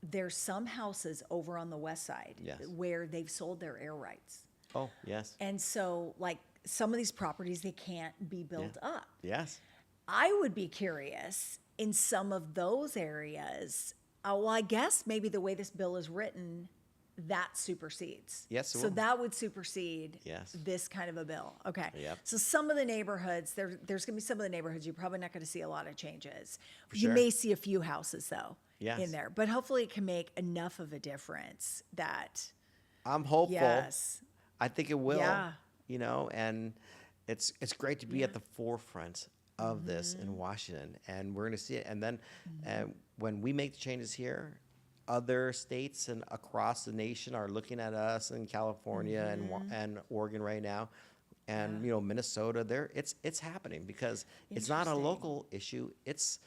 there's some houses over on the west side Yes. where they've sold their air rights. Oh, yes. And so, like, some of these properties, they can't be built up. Yes. I would be curious in some of those areas. Well, I guess maybe the way this bill is written, that supersedes. Yes, it So will. that would supersede Yes. this kind of a bill. Okay. Yep. So some of the neighborhoods, there's going to be some of the neighborhoods you're probably not going to see a lot of changes. You sure. may see a few houses though Yes. in there, but hopefully it can make enough of a difference that I'm hopeful. yes. I think it will. Yeah. And it's great to be at the forefront of this in Washington, and we're going to see it. And then when we make the changes here, other states and across the nation are looking at us in California and Oregon right now, and Minnesota. It's happening because it's not a Interesting. local issue. It's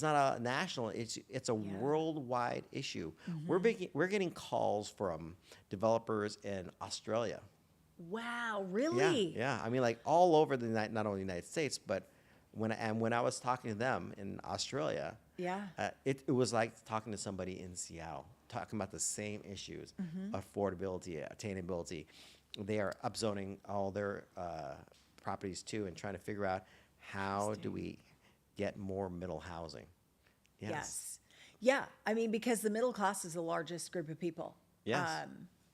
not a national issue. It's a worldwide issue. We're getting calls from developers in Australia. Wow, really? Yeah. I mean, like all over not only the United States, but when I was talking to them in Australia, Yeah. it was like talking to somebody in Seattle, talking about the same issues: affordability, attainability. They are upzoning all their properties too, and trying to figure out how do we get more middle housing. Yes. Yeah. I mean, because the middle class is the largest group of people. Yes.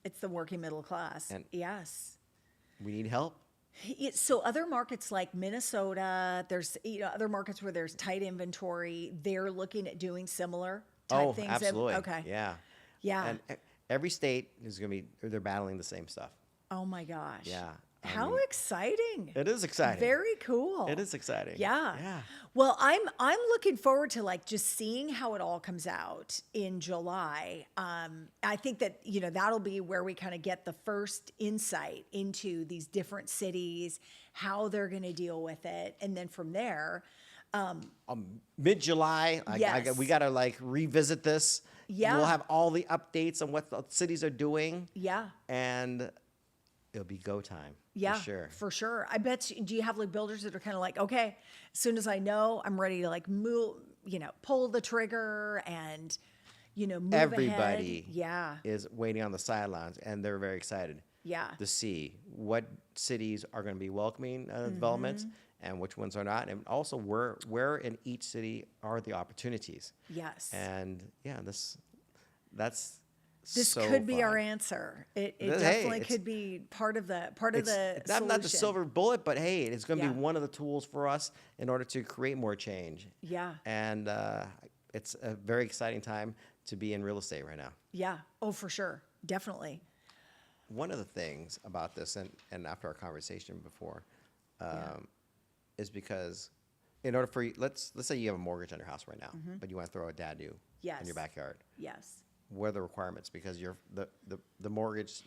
It's the working middle class. And- yes. We need help. So other markets like Minnesota, there's other markets where there's tight inventory. They're looking at doing similar type things. Absolutely. Okay. Yeah. Yeah. And every state is going to be, they're battling the same stuff. Oh my gosh. Yeah. I How mean, exciting. it is exciting. Very cool. It is exciting. Yeah. Yeah. Well, I'm looking forward to like just seeing how it all comes out in July. I think that that'll be where we kind of get the first insight into these different cities, how they're going to deal with it, and then from there, Mid-July, Yes. we got to like revisit this. Yeah. We'll have all the updates on what the cities are doing, yeah. and it'll be go time. Yeah, For sure. For sure. I bet do you have like builders that are kind of like, okay, as soon as I know, I'm ready to like move, pull the trigger and, move Everybody ahead. Yeah. is waiting on the sidelines, and they're very excited Yeah. to see what cities are going to be welcoming developments and which ones are not, and also where in each city are the opportunities. Yes. And yeah, that's This so could be fun. our answer. It Hey, definitely it's- could be part of the It's not the solution. silver bullet, but hey, it's going to Yeah. be one of the tools for us in order to create more change. Yeah. And it's a very exciting time to be in real estate right now. Yeah. Oh, for sure. Definitely. One of the things about this, and after our conversation before, is because in order for you, let's say you have a mortgage on your house right now, but you want to throw a dadu in Yes. your backyard. Yes. What are the requirements? Because the mortgage,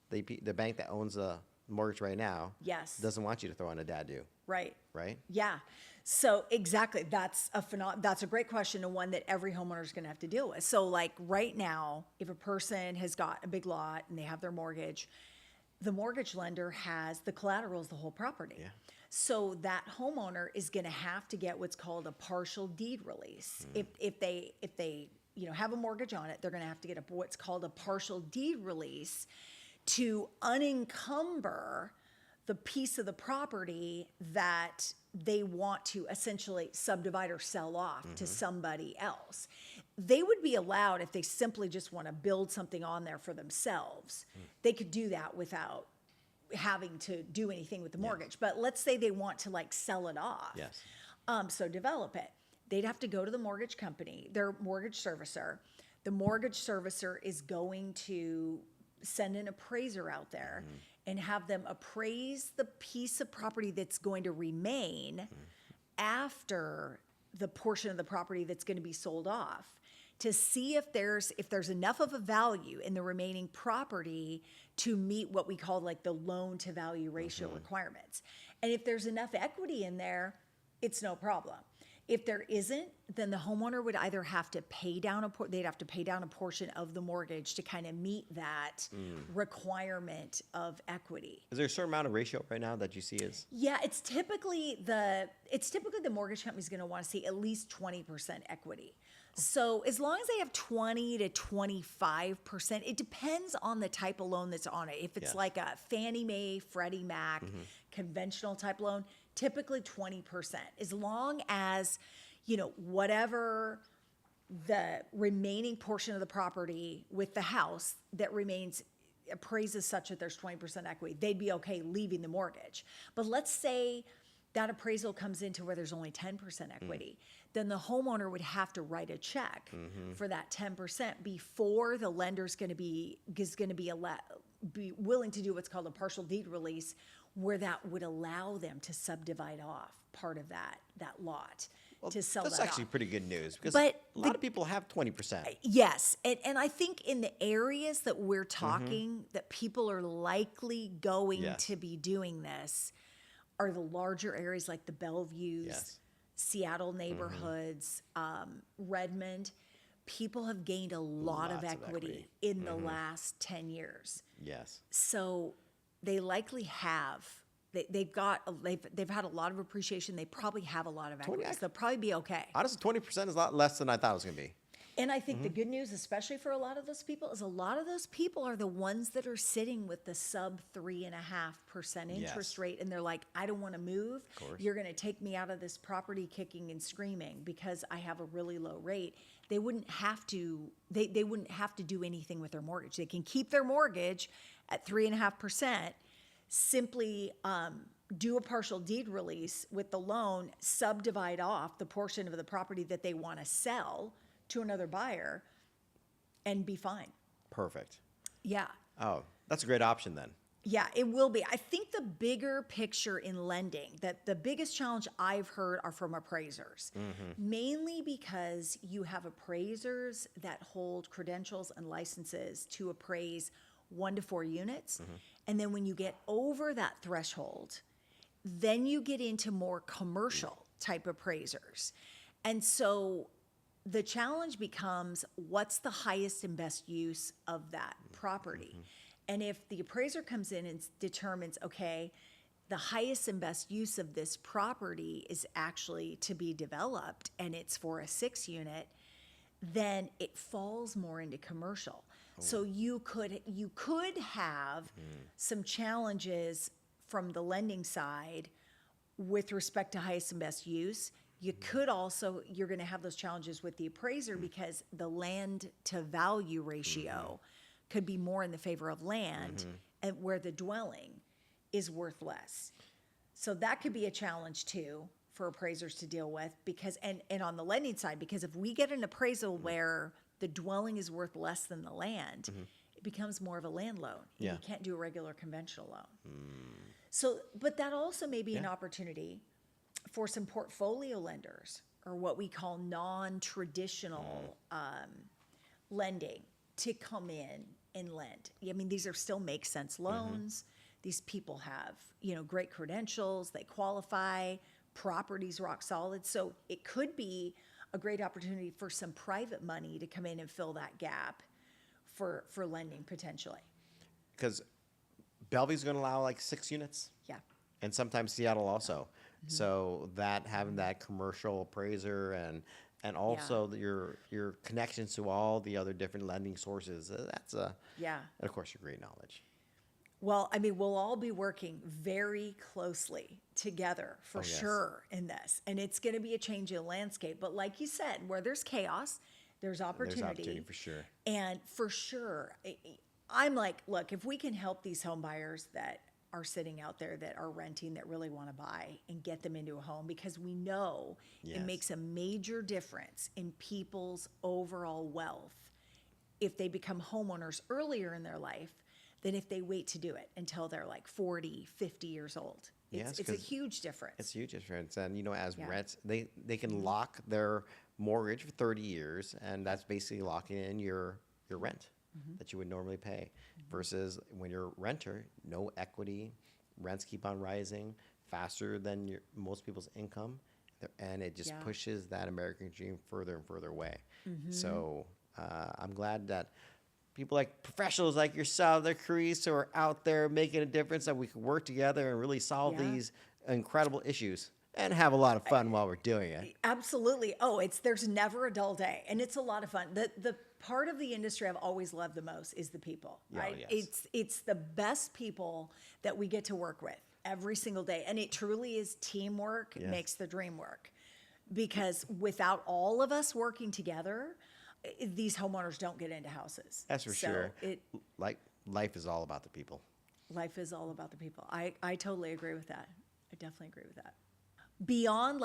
the bank that owns the mortgage right now Yes. doesn't want you to throw in a dadu, Right. right? Yeah. So exactly, that's a great question, and one that every homeowner is going to have to deal with. So like right now, if a person has got a big lot and they have their mortgage, the mortgage lender has the collateral is the whole property. Yeah. So that homeowner is going to have to get what's called a partial deed release. If they have a mortgage on it, they're going to have to get what's called a partial deed release to unencumber the piece of the property that they want to essentially subdivide or sell off to somebody else. They would be allowed, if they simply just want to build something on there for themselves, they could do that without having to do anything with the mortgage. But let's say they want to like sell it off. Yes. So develop it. They'd have to go to the mortgage company, their mortgage servicer. The mortgage servicer is going to send an appraiser out there and have them appraise the piece of property that's going to remain after the portion of the property that's going to be sold off, to see if there's enough of a value in the remaining property to meet what we call like the loan to value ratio requirements. And if there's enough equity in there, it's no problem. If there isn't, then the homeowner would either have to pay down they'd have to pay down a portion of the mortgage to kind of meet that requirement of equity. Is there a certain amount of ratio right now that you see is? Yeah, it's typically the mortgage company's going to want to see at least 20% equity. So as long as they have 20 to 25%, it depends on the type of loan that's on it. If it's like a Fannie Mae, Freddie Mac, conventional type loan, typically 20%. As long as, whatever the remaining portion of the property with the house that remains appraises such that there's 20% equity, they'd be okay leaving the mortgage. But let's say that appraisal comes into where there's only 10% equity, then the homeowner would have to write a check for that 10% before the lender's going to be willing to do what's called a partial deed release, where that would allow them to subdivide off part of that lot to sell that off. That's actually pretty good news, because But a lot of people have 20%. Yes, and I think in the areas that we're talking that people are likely going to be doing this are the larger areas like the Bellevues, Seattle neighborhoods, Redmond. People have gained a lot of Lots of equity in the last 10 years. Yes. So they likely have. They've had a lot of appreciation. They probably have a lot of equity. So they'll probably be okay. Honestly, 20% is a lot less than I thought it was going to be. And I think the good news, especially for a lot of those people, is a lot of those people are the ones that are sitting with the sub 3.5% interest rate. And they're like, I don't want to move. You're going to take me out of this property kicking and screaming because I have a really low rate. They wouldn't have to, they wouldn't have to do anything with their mortgage. They can keep their mortgage at 3.5%, simply do a partial deed release with the loan, subdivide off the portion of the property that they want to sell to another buyer, and be fine. Perfect. Yeah. Oh, that's a great option then. Yeah, it will be. I think the bigger picture in lending, that the biggest challenge I've heard are from appraisers, mainly because you have appraisers that hold credentials and licenses to appraise 1 to 4 units. And then when you get over that threshold, then you get into more commercial type appraisers. And so the challenge becomes, what's the highest and best use of that property? And if the appraiser comes in and determines, okay, the highest and best use of this property is actually to be developed and it's for a 6 unit, then it falls more into commercial. So you could have some challenges from the lending side with respect to highest and best use. You could also, you're going to have those challenges with the appraiser because the land to value ratio could be more in the favor of land and where the dwelling is worth less. So that could be a challenge too for appraisers to deal with because, and on the lending side, because if we get an appraisal where the dwelling is worth less than the land, it becomes more of a land loan. Yeah. You can't do a regular conventional loan. So, but that also may be an opportunity for some portfolio lenders or what we call non-traditional lending to come in and lend. I mean, these are still make sense loans. These people have, great credentials, they qualify, property's rock solid. So it could be a great opportunity for some private money to come in and fill that gap for lending potentially. Because Bellevue's going to allow like 6 units. Yeah. And sometimes Seattle also. So that having that commercial appraiser and also your connections to all the other different lending sources, that's and of course your great knowledge. Well, I mean, we'll all be working very closely together for sure in this. And it's going to be a change in the landscape. But like you said, where there's chaos, there's opportunity. There's opportunity for sure. And for sure, I'm like, look, if we can help these home buyers that are sitting out there that are renting that really want to buy and get them into a home, because we know it makes a major difference in people's overall wealth if they become homeowners earlier in their life than if they wait to do it until they're like 40, 50 years old. It's a huge difference. It's a huge difference. And, as rents, they can lock their mortgage for 30 years, and that's basically locking in your rent that you would normally pay. Versus when you're a renter, no equity, rents keep on rising faster than most people's income, and it just pushes that American dream further and further away. So I'm glad that people like professionals like yourself, the Carese, who are out there making a difference, that we can work together and really solve these incredible issues and have a lot of fun while we're doing it. Absolutely. Oh, there's never a dull day, and it's a lot of fun. The part of the industry I've always loved the most is the people, right? It's the best people that we get to work with every single day, and it truly is teamwork makes the dream work. Because without all of us working together, these homeowners don't get into houses. That's for sure. Life is all about the people. Life is all about the people. I totally agree with that. I definitely agree with that. Beyond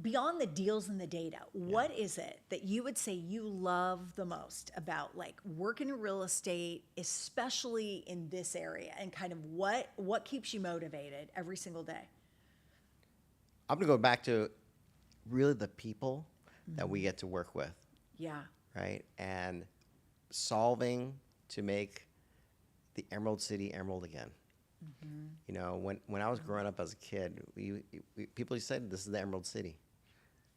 beyond the deals and the data, what is it that you would say you love the most about working in real estate, especially in this area, and kind of what keeps you motivated every single day? I'm going to go back to really the people that we get to work with. Yeah. Right? And solving to make the Emerald City emerald again. When I was growing up as a kid, people used to say this is the Emerald City,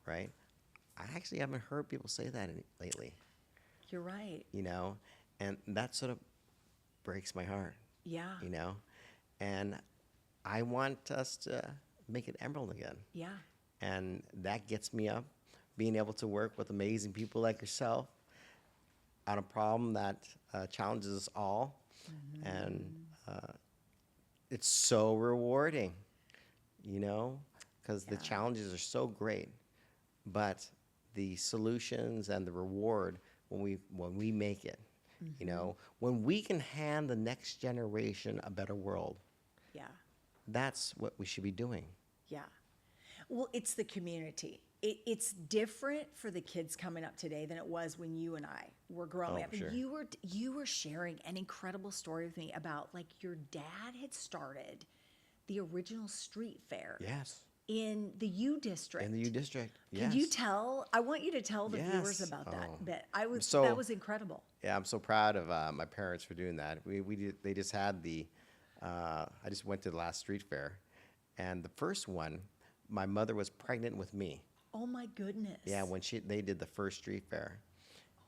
right? I actually haven't heard people say that lately. You're right. And that sort of breaks my heart. Yeah. And I want us to make it emerald again. Yeah. And that gets me up, being able to work with amazing people like yourself on a problem that challenges us all. And it's so rewarding, because the challenges are so great, but the solutions and the reward when we make it, when we can hand the next generation a better world. Yeah. That's what we should be doing. Yeah. Well, it's the community. It's different for the kids coming up today than it was when you and I were growing up. Sure. You were sharing an incredible story with me about your dad had started the original street fair. Yes. In the U District. In the U District. Yes. Can you tell? I want you to tell the viewers about that bit. That was incredible. Yeah, I'm so proud of my parents for doing that. They just had I just went to the last street fair, and the first one, my mother was pregnant with me. Oh my goodness. Yeah, when they did the first street fair.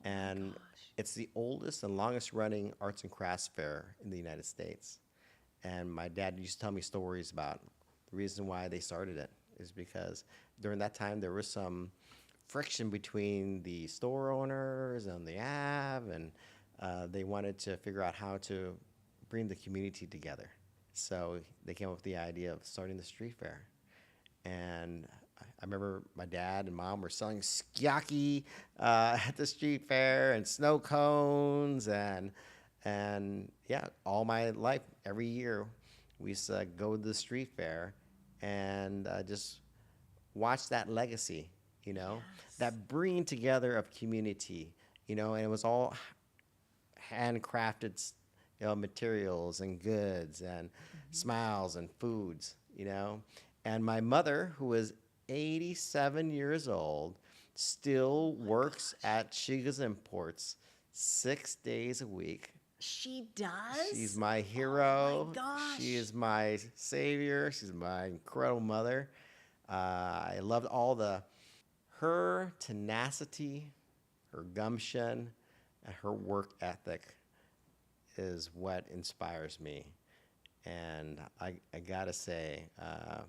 And it's the oldest and longest running arts and crafts fair in the United States. And my dad used to tell me stories about the reason why they started it is because during that time there was some friction between the store owners and the Ave, and they wanted to figure out how to bring the community together. So they came up with the idea of starting the street fair. And I remember my dad and mom were selling sukiyaki at the street fair and snow cones and yeah, all my life, every year, we used to go to the street fair and just watch that legacy, Yes. that bringing together of community, and it was all handcrafted, materials and goods and smiles and foods, And my mother, who was 87 years old, still works at Shiga's Imports 6 days a week. She does? She's my hero. Oh my gosh. She is my savior. She's my incredible mother. I loved her tenacity, her gumption, and her work ethic is what inspires me. And I gotta say,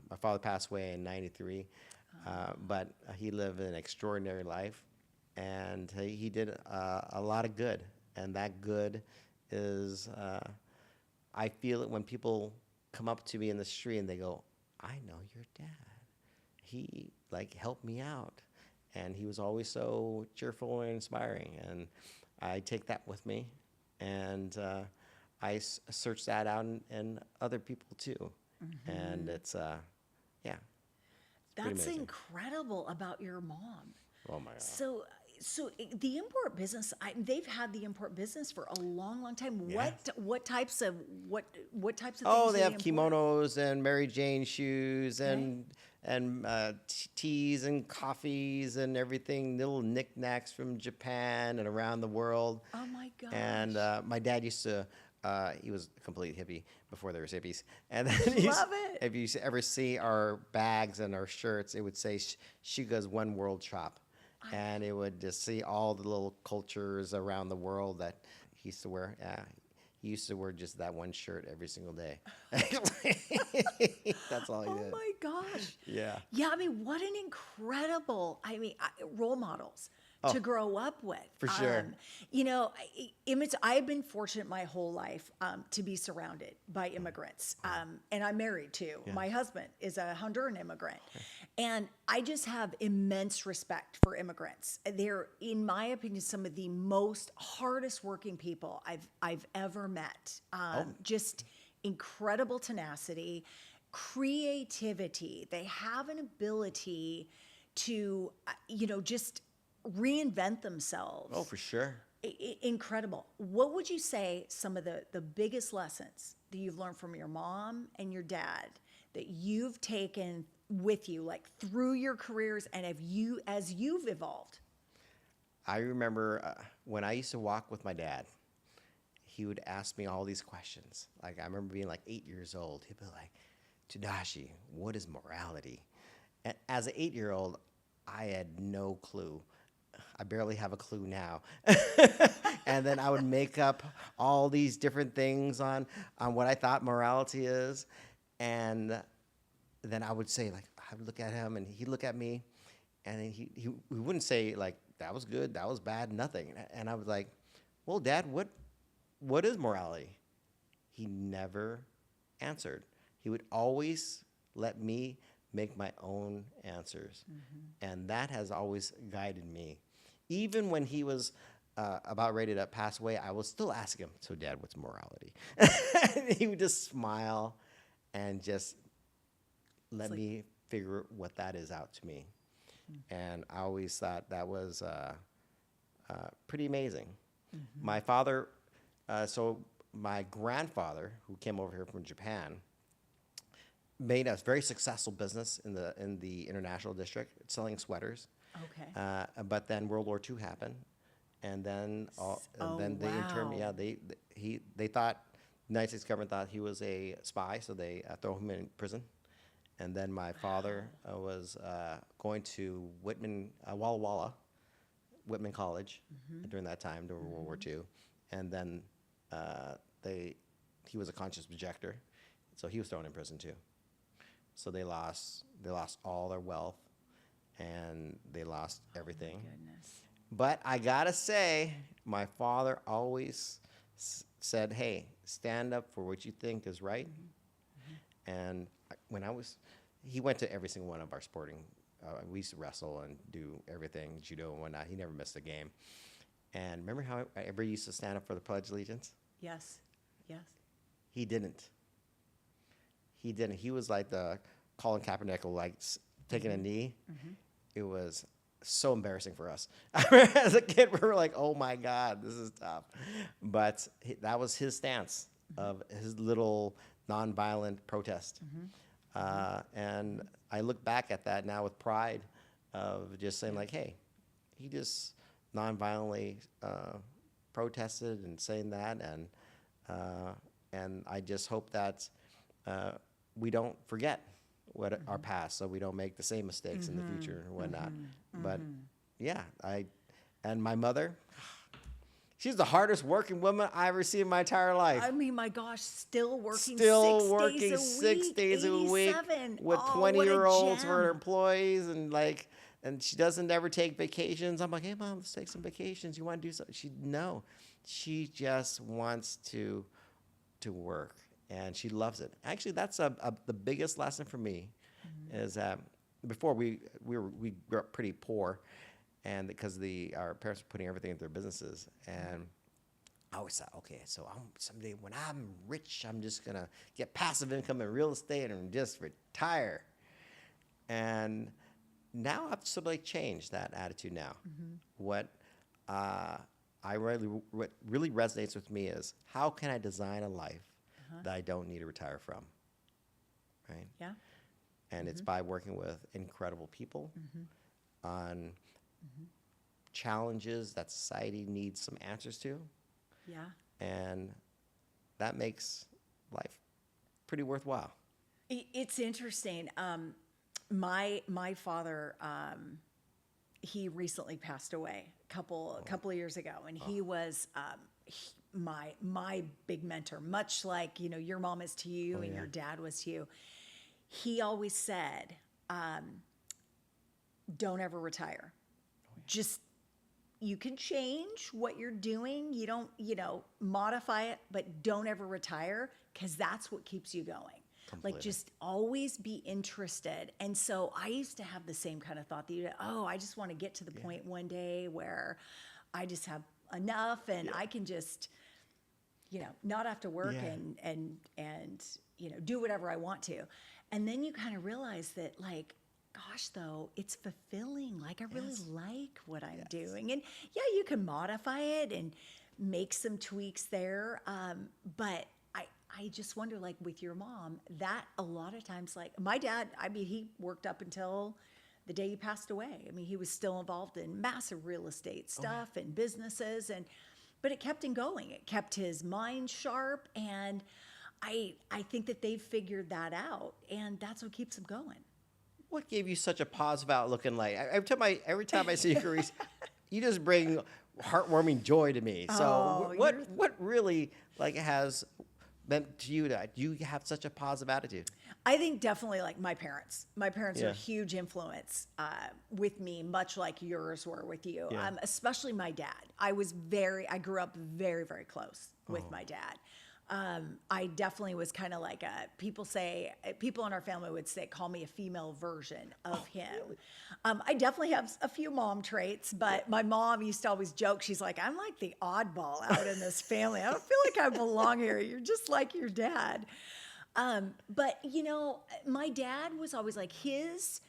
my father passed away in '93, but he lived an extraordinary life, and he did a lot of good. And that good is, I feel it when people come up to me in the street and they go, "I know your dad. He helped me out." And he was always so cheerful and inspiring. And I take that with me, and I search that out in other people too. And it's, yeah. That's amazing. incredible about your mom. Oh my God. So the import business, they've had the import business for a long, long time. Yes. What types of things? Oh, do they have import? kimonos and Mary Jane shoes and teas and coffees and everything, little knickknacks from Japan and around the world. Oh my gosh. And my dad used to, he was a complete hippie before there was hippies. And then Love it. if you ever see our bags and our shirts, it would say Shiga's One World Shop. And it would just see all the little cultures around the world that he used to wear. He used to wear just that one shirt every single day. That's all he did. Oh my gosh. Yeah. Yeah, what an incredible, role models to grow up with. For sure. I've been fortunate my whole life to be surrounded by immigrants. And I'm married too. Yeah. My husband is a Honduran immigrant. And I just have immense respect for immigrants. They're, in my opinion, some of the most hardest working people I've ever met. Just incredible tenacity, creativity. They have an ability to, just reinvent themselves. Oh, for sure. Incredible. What would you say some of the biggest lessons that you've learned from your mom and your dad that you've taken with you, through your careers and as you've evolved? I remember when I used to walk with my dad, he would ask me all these questions. I remember being 8 years old. He'd be like, "Tadashi, what is morality?" And as an 8-year-old, I had no clue. I barely have a clue now. And then I would make up all these different things on what I thought morality is. And then I would say, I would look at him and he'd look at me, and then he wouldn't say that was good, that was bad, nothing. And I was like, "Well, Dad, what is morality?" He never answered. He would always let me make my own answers. And that has always guided me. Even when he was about ready to pass away, I would still ask him, "So, Dad, what's morality?" He would just smile and just let me figure what that is out to me. And I always thought that was pretty amazing. My father, my grandfather, who came over here from Japan, made a very successful business in the international district, selling sweaters. Okay. But then World War II happened, and then wow. they thought, the United States government thought he was a spy, so they throw him in prison. And then my father was going to Walla Walla, Whitman College during that time, during World War II. And then he was a conscious projector, so he was thrown in prison too. So they lost all their wealth, and they lost everything. Oh my goodness. But I gotta say, my father always said, "Hey, stand up for what you think is right." And when he went to every single one of our sporting. We used to wrestle and do everything, judo and whatnot. He never missed a game. And remember how everybody used to stand up for the Pledge of Allegiance? Yes. Yes. He didn't. He didn't. He was like the Colin Kaepernick, like taking a knee. It was so embarrassing for us. As a kid, we were like, oh my God, this is tough. But that was his stance of his little nonviolent protest. And I look back at that now with pride of just saying like, hey, he just nonviolently protested and saying that. And I just hope that we don't forget what our past, so we don't make the same mistakes in the future and whatnot. But yeah, and my mother, she's the hardest working woman I ever seen in my entire life. I mean, my gosh, still working six days a week with 20-year-olds for her employees, and she doesn't ever take vacations. I'm like, hey mom, let's take some vacations. You want to do something? She just wants to work. And she loves it. Actually, that's the biggest lesson for me, is that before we grew up pretty poor, and because our parents were putting everything into their businesses, and I always thought, okay, so someday when I'm rich, I'm just gonna get passive income in real estate and just retire. And now I've sort of like changed that attitude now. What really resonates with me is, how can I design a life that I don't need to retire from, right? Yeah. And it's by working with incredible people on challenges that society needs some answers to. Yeah. And that makes life pretty worthwhile. It's interesting. My father, he recently passed away a couple of years ago, and he was my big mentor, much like, your mom is to you and your dad was to you. He always said, don't ever retire. Just, you can change what you're doing. You don't, modify it, but don't ever retire, because that's what keeps you going. Completely. Like, just always be interested. And so I used to have the same kind of thought that I just want to get to the point one day where I just have enough and I can just, not have to work and do whatever I want to. And then you kind of realize that, like, gosh, though, it's fulfilling. Like, I really like what I'm doing. And yeah, you can modify it and make some tweaks there. But I just wonder, like, with your mom, that a lot of times, like, my dad, I mean, he worked up until the day he passed away. I mean, he was still involved in massive real estate stuff and businesses, but it kept him going. It kept his mind sharp, and I think that they've figured that out, and that's what keeps him going. What gave you such a positive outlook in life? Every time I see you, Carese, you just bring heartwarming joy to me. So what really has meant to you that you have such a positive attitude? I think definitely, like, my parents. My parents are a huge influence with me, much like yours were with you. Especially my dad. I grew up very, very close with my dad. I definitely was kind of like people in our family would call me a female version of him. Really? I definitely have a few mom traits, but my mom used to always joke. She's like, I'm like the oddball out in this family. I don't feel like I belong here. You're just like your dad. But my dad was always like, his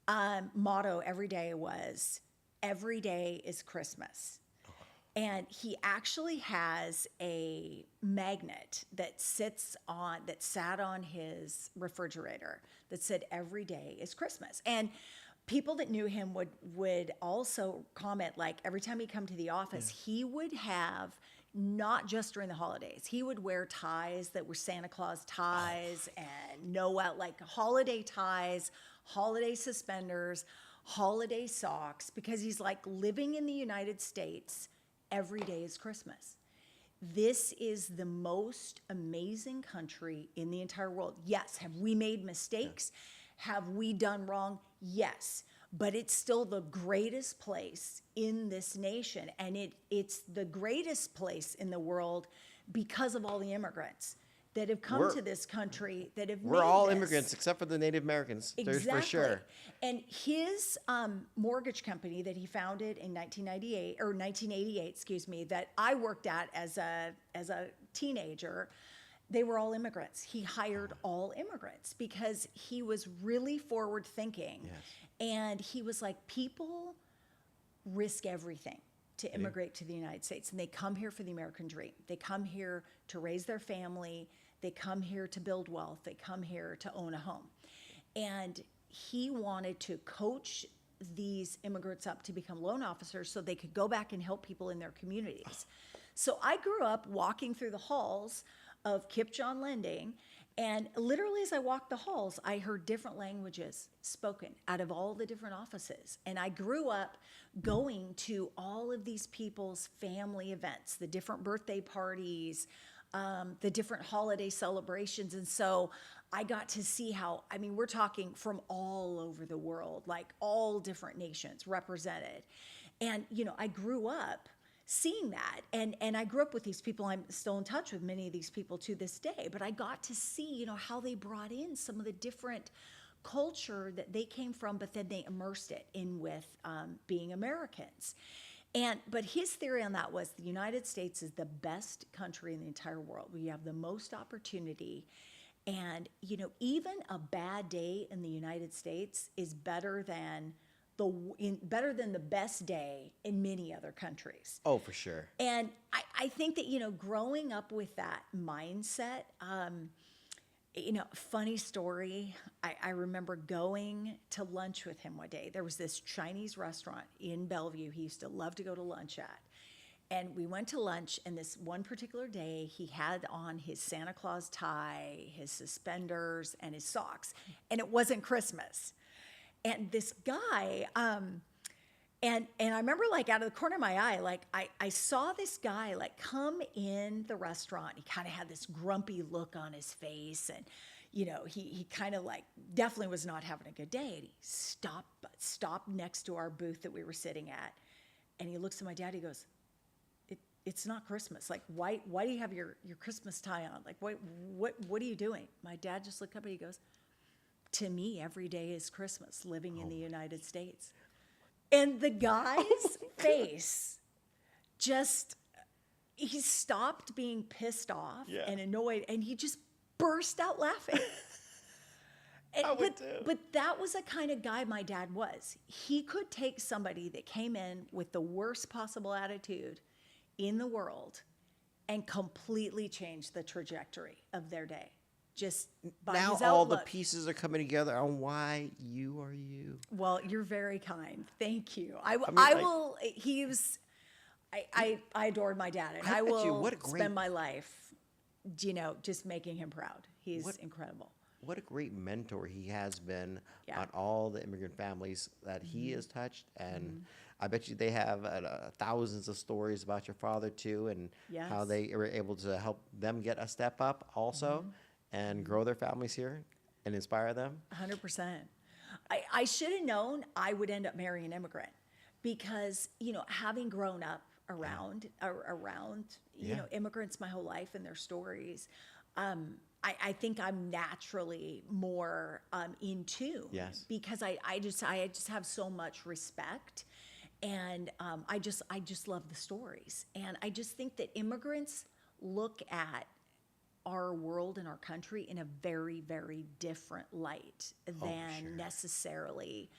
motto every day was, every day is Christmas. And he actually has a magnet that sat on his refrigerator that said, every day is Christmas. And people that knew him would also comment, like, every time he'd come to the office, he would have, not just during the holidays, he would wear ties that were Santa Claus ties and Noel, like holiday ties, holiday suspenders, holiday socks, because he's like, living in the United States, every day is Christmas. This is the most amazing country in the entire world. Yes, have we made mistakes? Have we done wrong? Yes, but it's still the greatest place in this nation, and it's the greatest place in the world because of all the immigrants. that have come We're- to this country that have We're made all this. immigrants except for the Native Americans. There's Exactly. for sure. And his mortgage company that he founded in 1988, excuse me, that I worked at as a teenager, they were all immigrants. He hired all immigrants because he was really forward thinking. Yes. And he was like, people risk everything to immigrate to the United States. And they come here for the American dream. They come here to raise their family. They come here to build wealth. They come here to own a home. And he wanted to coach these immigrants up to become loan officers so they could go back and help people in their communities. So I grew up walking through the halls of Kip John Lending, and literally as I walked the halls, I heard different languages spoken out of all the different offices. And I grew up going to all of these people's family events, the different birthday parties, the different holiday celebrations. And so I got to see how, I mean, we're talking from all over the world, like all different nations represented. And, you know, I grew up seeing that. And I grew up with these people. I'm still in touch with many of these people to this day. But I got to see, you know, how they brought in some of the different culture that they came from, but then they immersed it in with being Americans. But his theory on that was the United States is the best country in the entire world. We have the most opportunity. And, you know, even a bad day in the United States is better than the best day in many other countries. Oh, for sure. And I think that, you know, growing up with that mindset, you know, funny story, I remember going to lunch with him one day. There was this Chinese restaurant in Bellevue he used to love to go to lunch at. And we went to lunch, and this one particular day, he had on his Santa Claus tie, his suspenders, and his socks. And it wasn't Christmas. And this guy, and I remember, like, out of the corner of my eye, like, I saw this guy, like, come in the restaurant. He kind of had this grumpy look on his face, and, you know, he kind of, like, definitely was not having a good day. And he stopped next to our booth that we were sitting at, and he looks at my dad. He goes, "It's not Christmas. Like, why do you have your Christmas tie on? Like, what are you doing?" My dad just looked up and he goes, "To me, every day is Christmas living in the United States." And the guy's face just, he stopped being pissed off and annoyed, and he just burst out laughing. I would too. But that was the kind of guy my dad was. He could take somebody that came in with the worst possible attitude in the world and completely change the trajectory of their day. Just by Now his all the outlook. pieces are coming together on why you are you. Well, you're very kind. Thank you. I like- will. He was. I adored my dad, and I I bet you, will what a great- spend my life, you know, just making him proud. He's incredible. What a great mentor he has been Yeah. on all the immigrant families that he has touched. And I bet you they have thousands of stories about your father too, and how Yes. they were able to help them get a step up also and grow their families here and inspire them. 100%. I should have known I would end up marrying an immigrant because, you know, having grown up around you know, immigrants my whole life and their stories, I think I'm naturally more in tune. Yes. Because I just have so much respect, and I just love the stories, and I just think that immigrants look at our world and our country in a very, very different light than necessarily.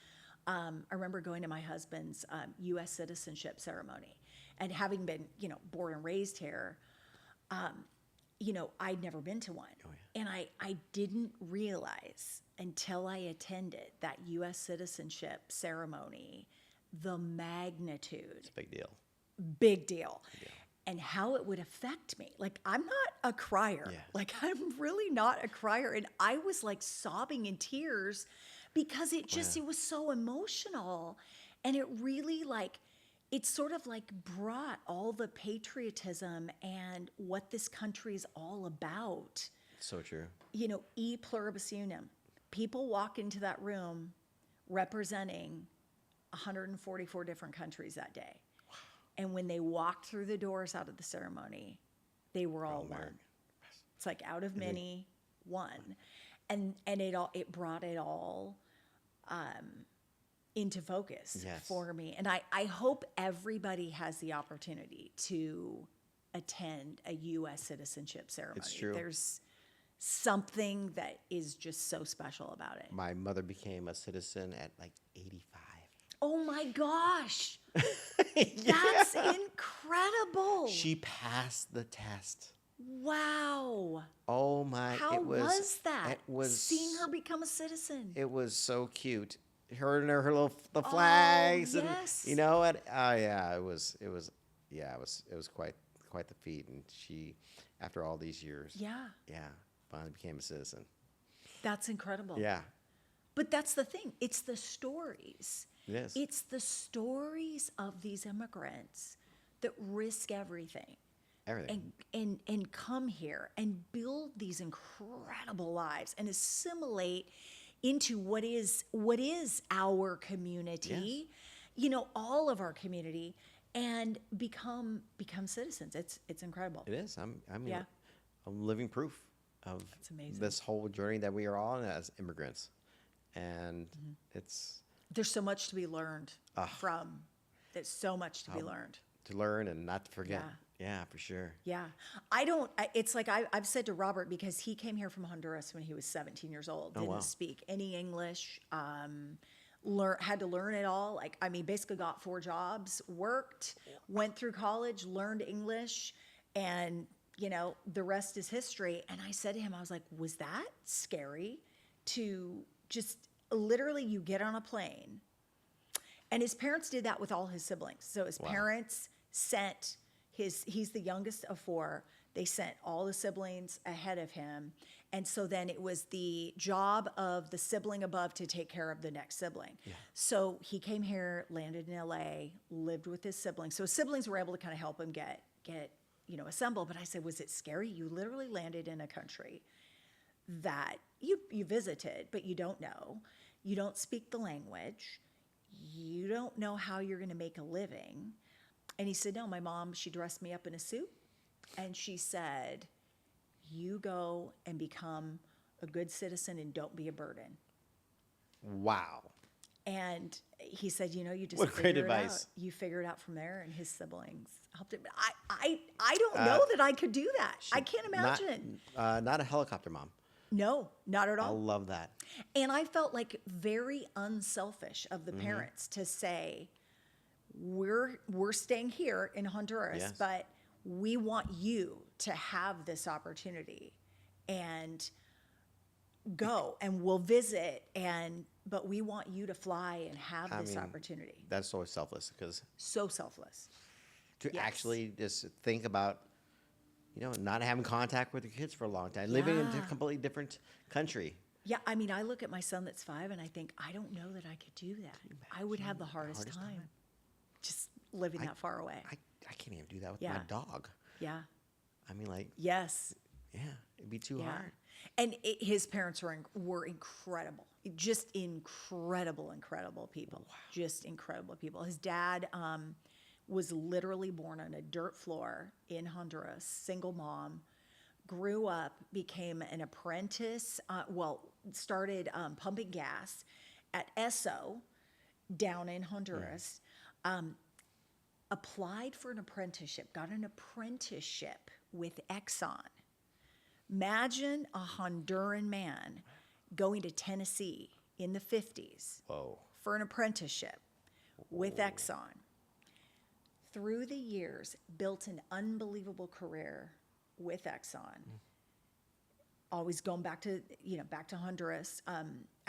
I remember going to my husband's U.S. citizenship ceremony, and having been, you know, born and raised here, you know, I'd never been to one. And I didn't realize until I attended that U.S. citizenship ceremony the magnitude. It's a big deal. Big deal. And how it would affect me. Like, I'm not a crier. Yeah. Like, I'm really not a crier. And I was like sobbing in tears because it just, it was so emotional. And it really, like, it sort of like brought all the patriotism and what this country is all about. So true. You know, e pluribus unum. People walk into that room representing 144 different countries that day. And when they walked through the doors out of the ceremony, they were all one. It's like out of many, one. And it brought it all into focus for me. And I hope everybody has the opportunity to attend a U.S. citizenship ceremony. It's true. There's something that is just so special about it. My mother became a citizen at like 85. Oh my gosh. That's incredible. She passed the test. Wow. Oh my! How was that? It was seeing her become a citizen. It was so cute. Her and her little the flags, yes. and you know what? Yeah, it was quite the feat. And she, after all these years, finally became a citizen. That's incredible. Yeah. But that's the thing. It's the stories. It is. It's the stories of these immigrants that risk everything. And come here and build these incredible lives and assimilate into what is our community, all of our community, and become citizens. It's incredible. It is. I'm living proof of That's amazing. this whole journey that we are on as immigrants, and there's so much to be learned from. There's so much to be learned. To learn and not to forget. Yeah, for sure. Yeah. It's like I've said to Robert, because he came here from Honduras when he was 17 years old, didn't speak any English, had to learn it all. Basically got 4 jobs, worked, went through college, learned English, and, the rest is history. And I said to him, I was like, was that scary to just literally you get on a plane? And his parents did that with all his siblings. So his parents sent he's the youngest of 4. They sent all the siblings ahead of him. And so then it was the job of the sibling above to take care of the next sibling. Yeah. So he came here, landed in LA, lived with his siblings. So his siblings were able to kind of help him get assembled. But I said, was it scary? You literally landed in a country that you visited, but you don't know. You don't speak the language. You don't know how you're going to make a living. And he said, no, my mom, she dressed me up in a suit. And she said, you go and become a good citizen and don't be a burden. Wow. And he said, you just what great figure advice. It out. You figure it out from there, and his siblings helped him. I don't know that I could do that. I can't imagine. Not a helicopter mom. No, not at all. I love that. And I felt like very unselfish of the parents to say, we're staying here in Honduras, but we want you to have this opportunity and go, and we'll visit, but we want you to fly and have this opportunity. That's always selfless, because so selfless to actually just think about, not having contact with your kids for a long time, living in a completely different country. Yeah, I look at my son that's 5, and I think, I don't know that I could do that. I would have the hardest time just living that far away. I can't even do that with my dog. Yeah. Yes. Yeah, it'd be too hard. And his parents were incredible, just incredible people. Wow. Just incredible people. His dad was literally born on a dirt floor in Honduras, single mom, grew up, became an apprentice, started pumping gas at Esso down in Honduras, applied for an apprenticeship, got an apprenticeship with Exxon. Imagine a Honduran man going to Tennessee in the 50s for an apprenticeship with Exxon. Through the years, built an unbelievable career with Exxon. Always going back to Honduras.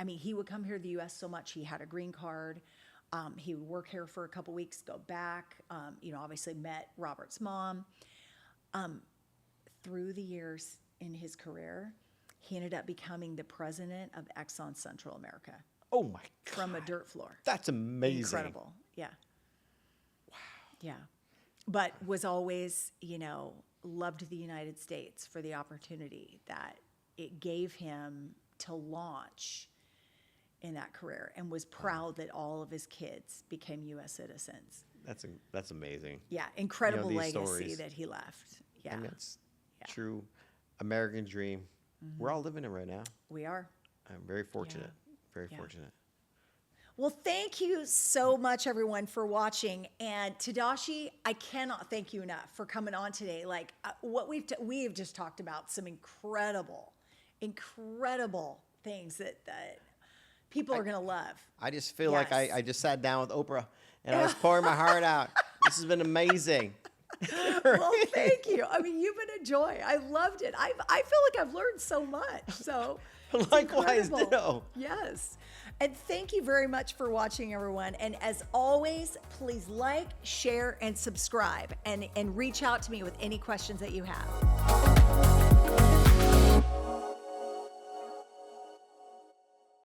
He would come here to the U.S. so much. He had a green card. He would work here for a couple weeks, go back. Obviously met Robert's mom. Through the years in his career, he ended up becoming the president of Exxon Central America. Oh my God. From a dirt floor. That's amazing. Incredible. Yeah. Wow. Yeah. But was always, loved the United States for the opportunity that it gave him to launch in that career, and was proud that all of his kids became U.S. citizens. That's amazing. Yeah. Incredible legacy stories. that he left. Yeah. It's true American dream. We're all living it right now. We are. I'm very fortunate. Very Yeah. fortunate. Well, thank you so much, everyone, for watching. And Tadashi, I cannot thank you enough for coming on today. Like what we have just talked about, some incredible things that people are going to love. I just feel like Yes. I just sat down with Oprah and I was pouring my heart out. This has been amazing. Well, thank you. I mean, you've been a joy. I loved it. I feel like I've learned so much. So it's Likewise, incredible. ditto. Yes. And thank you very much for watching, everyone. And as always, please like, share, and subscribe, and reach out to me with any questions that you have.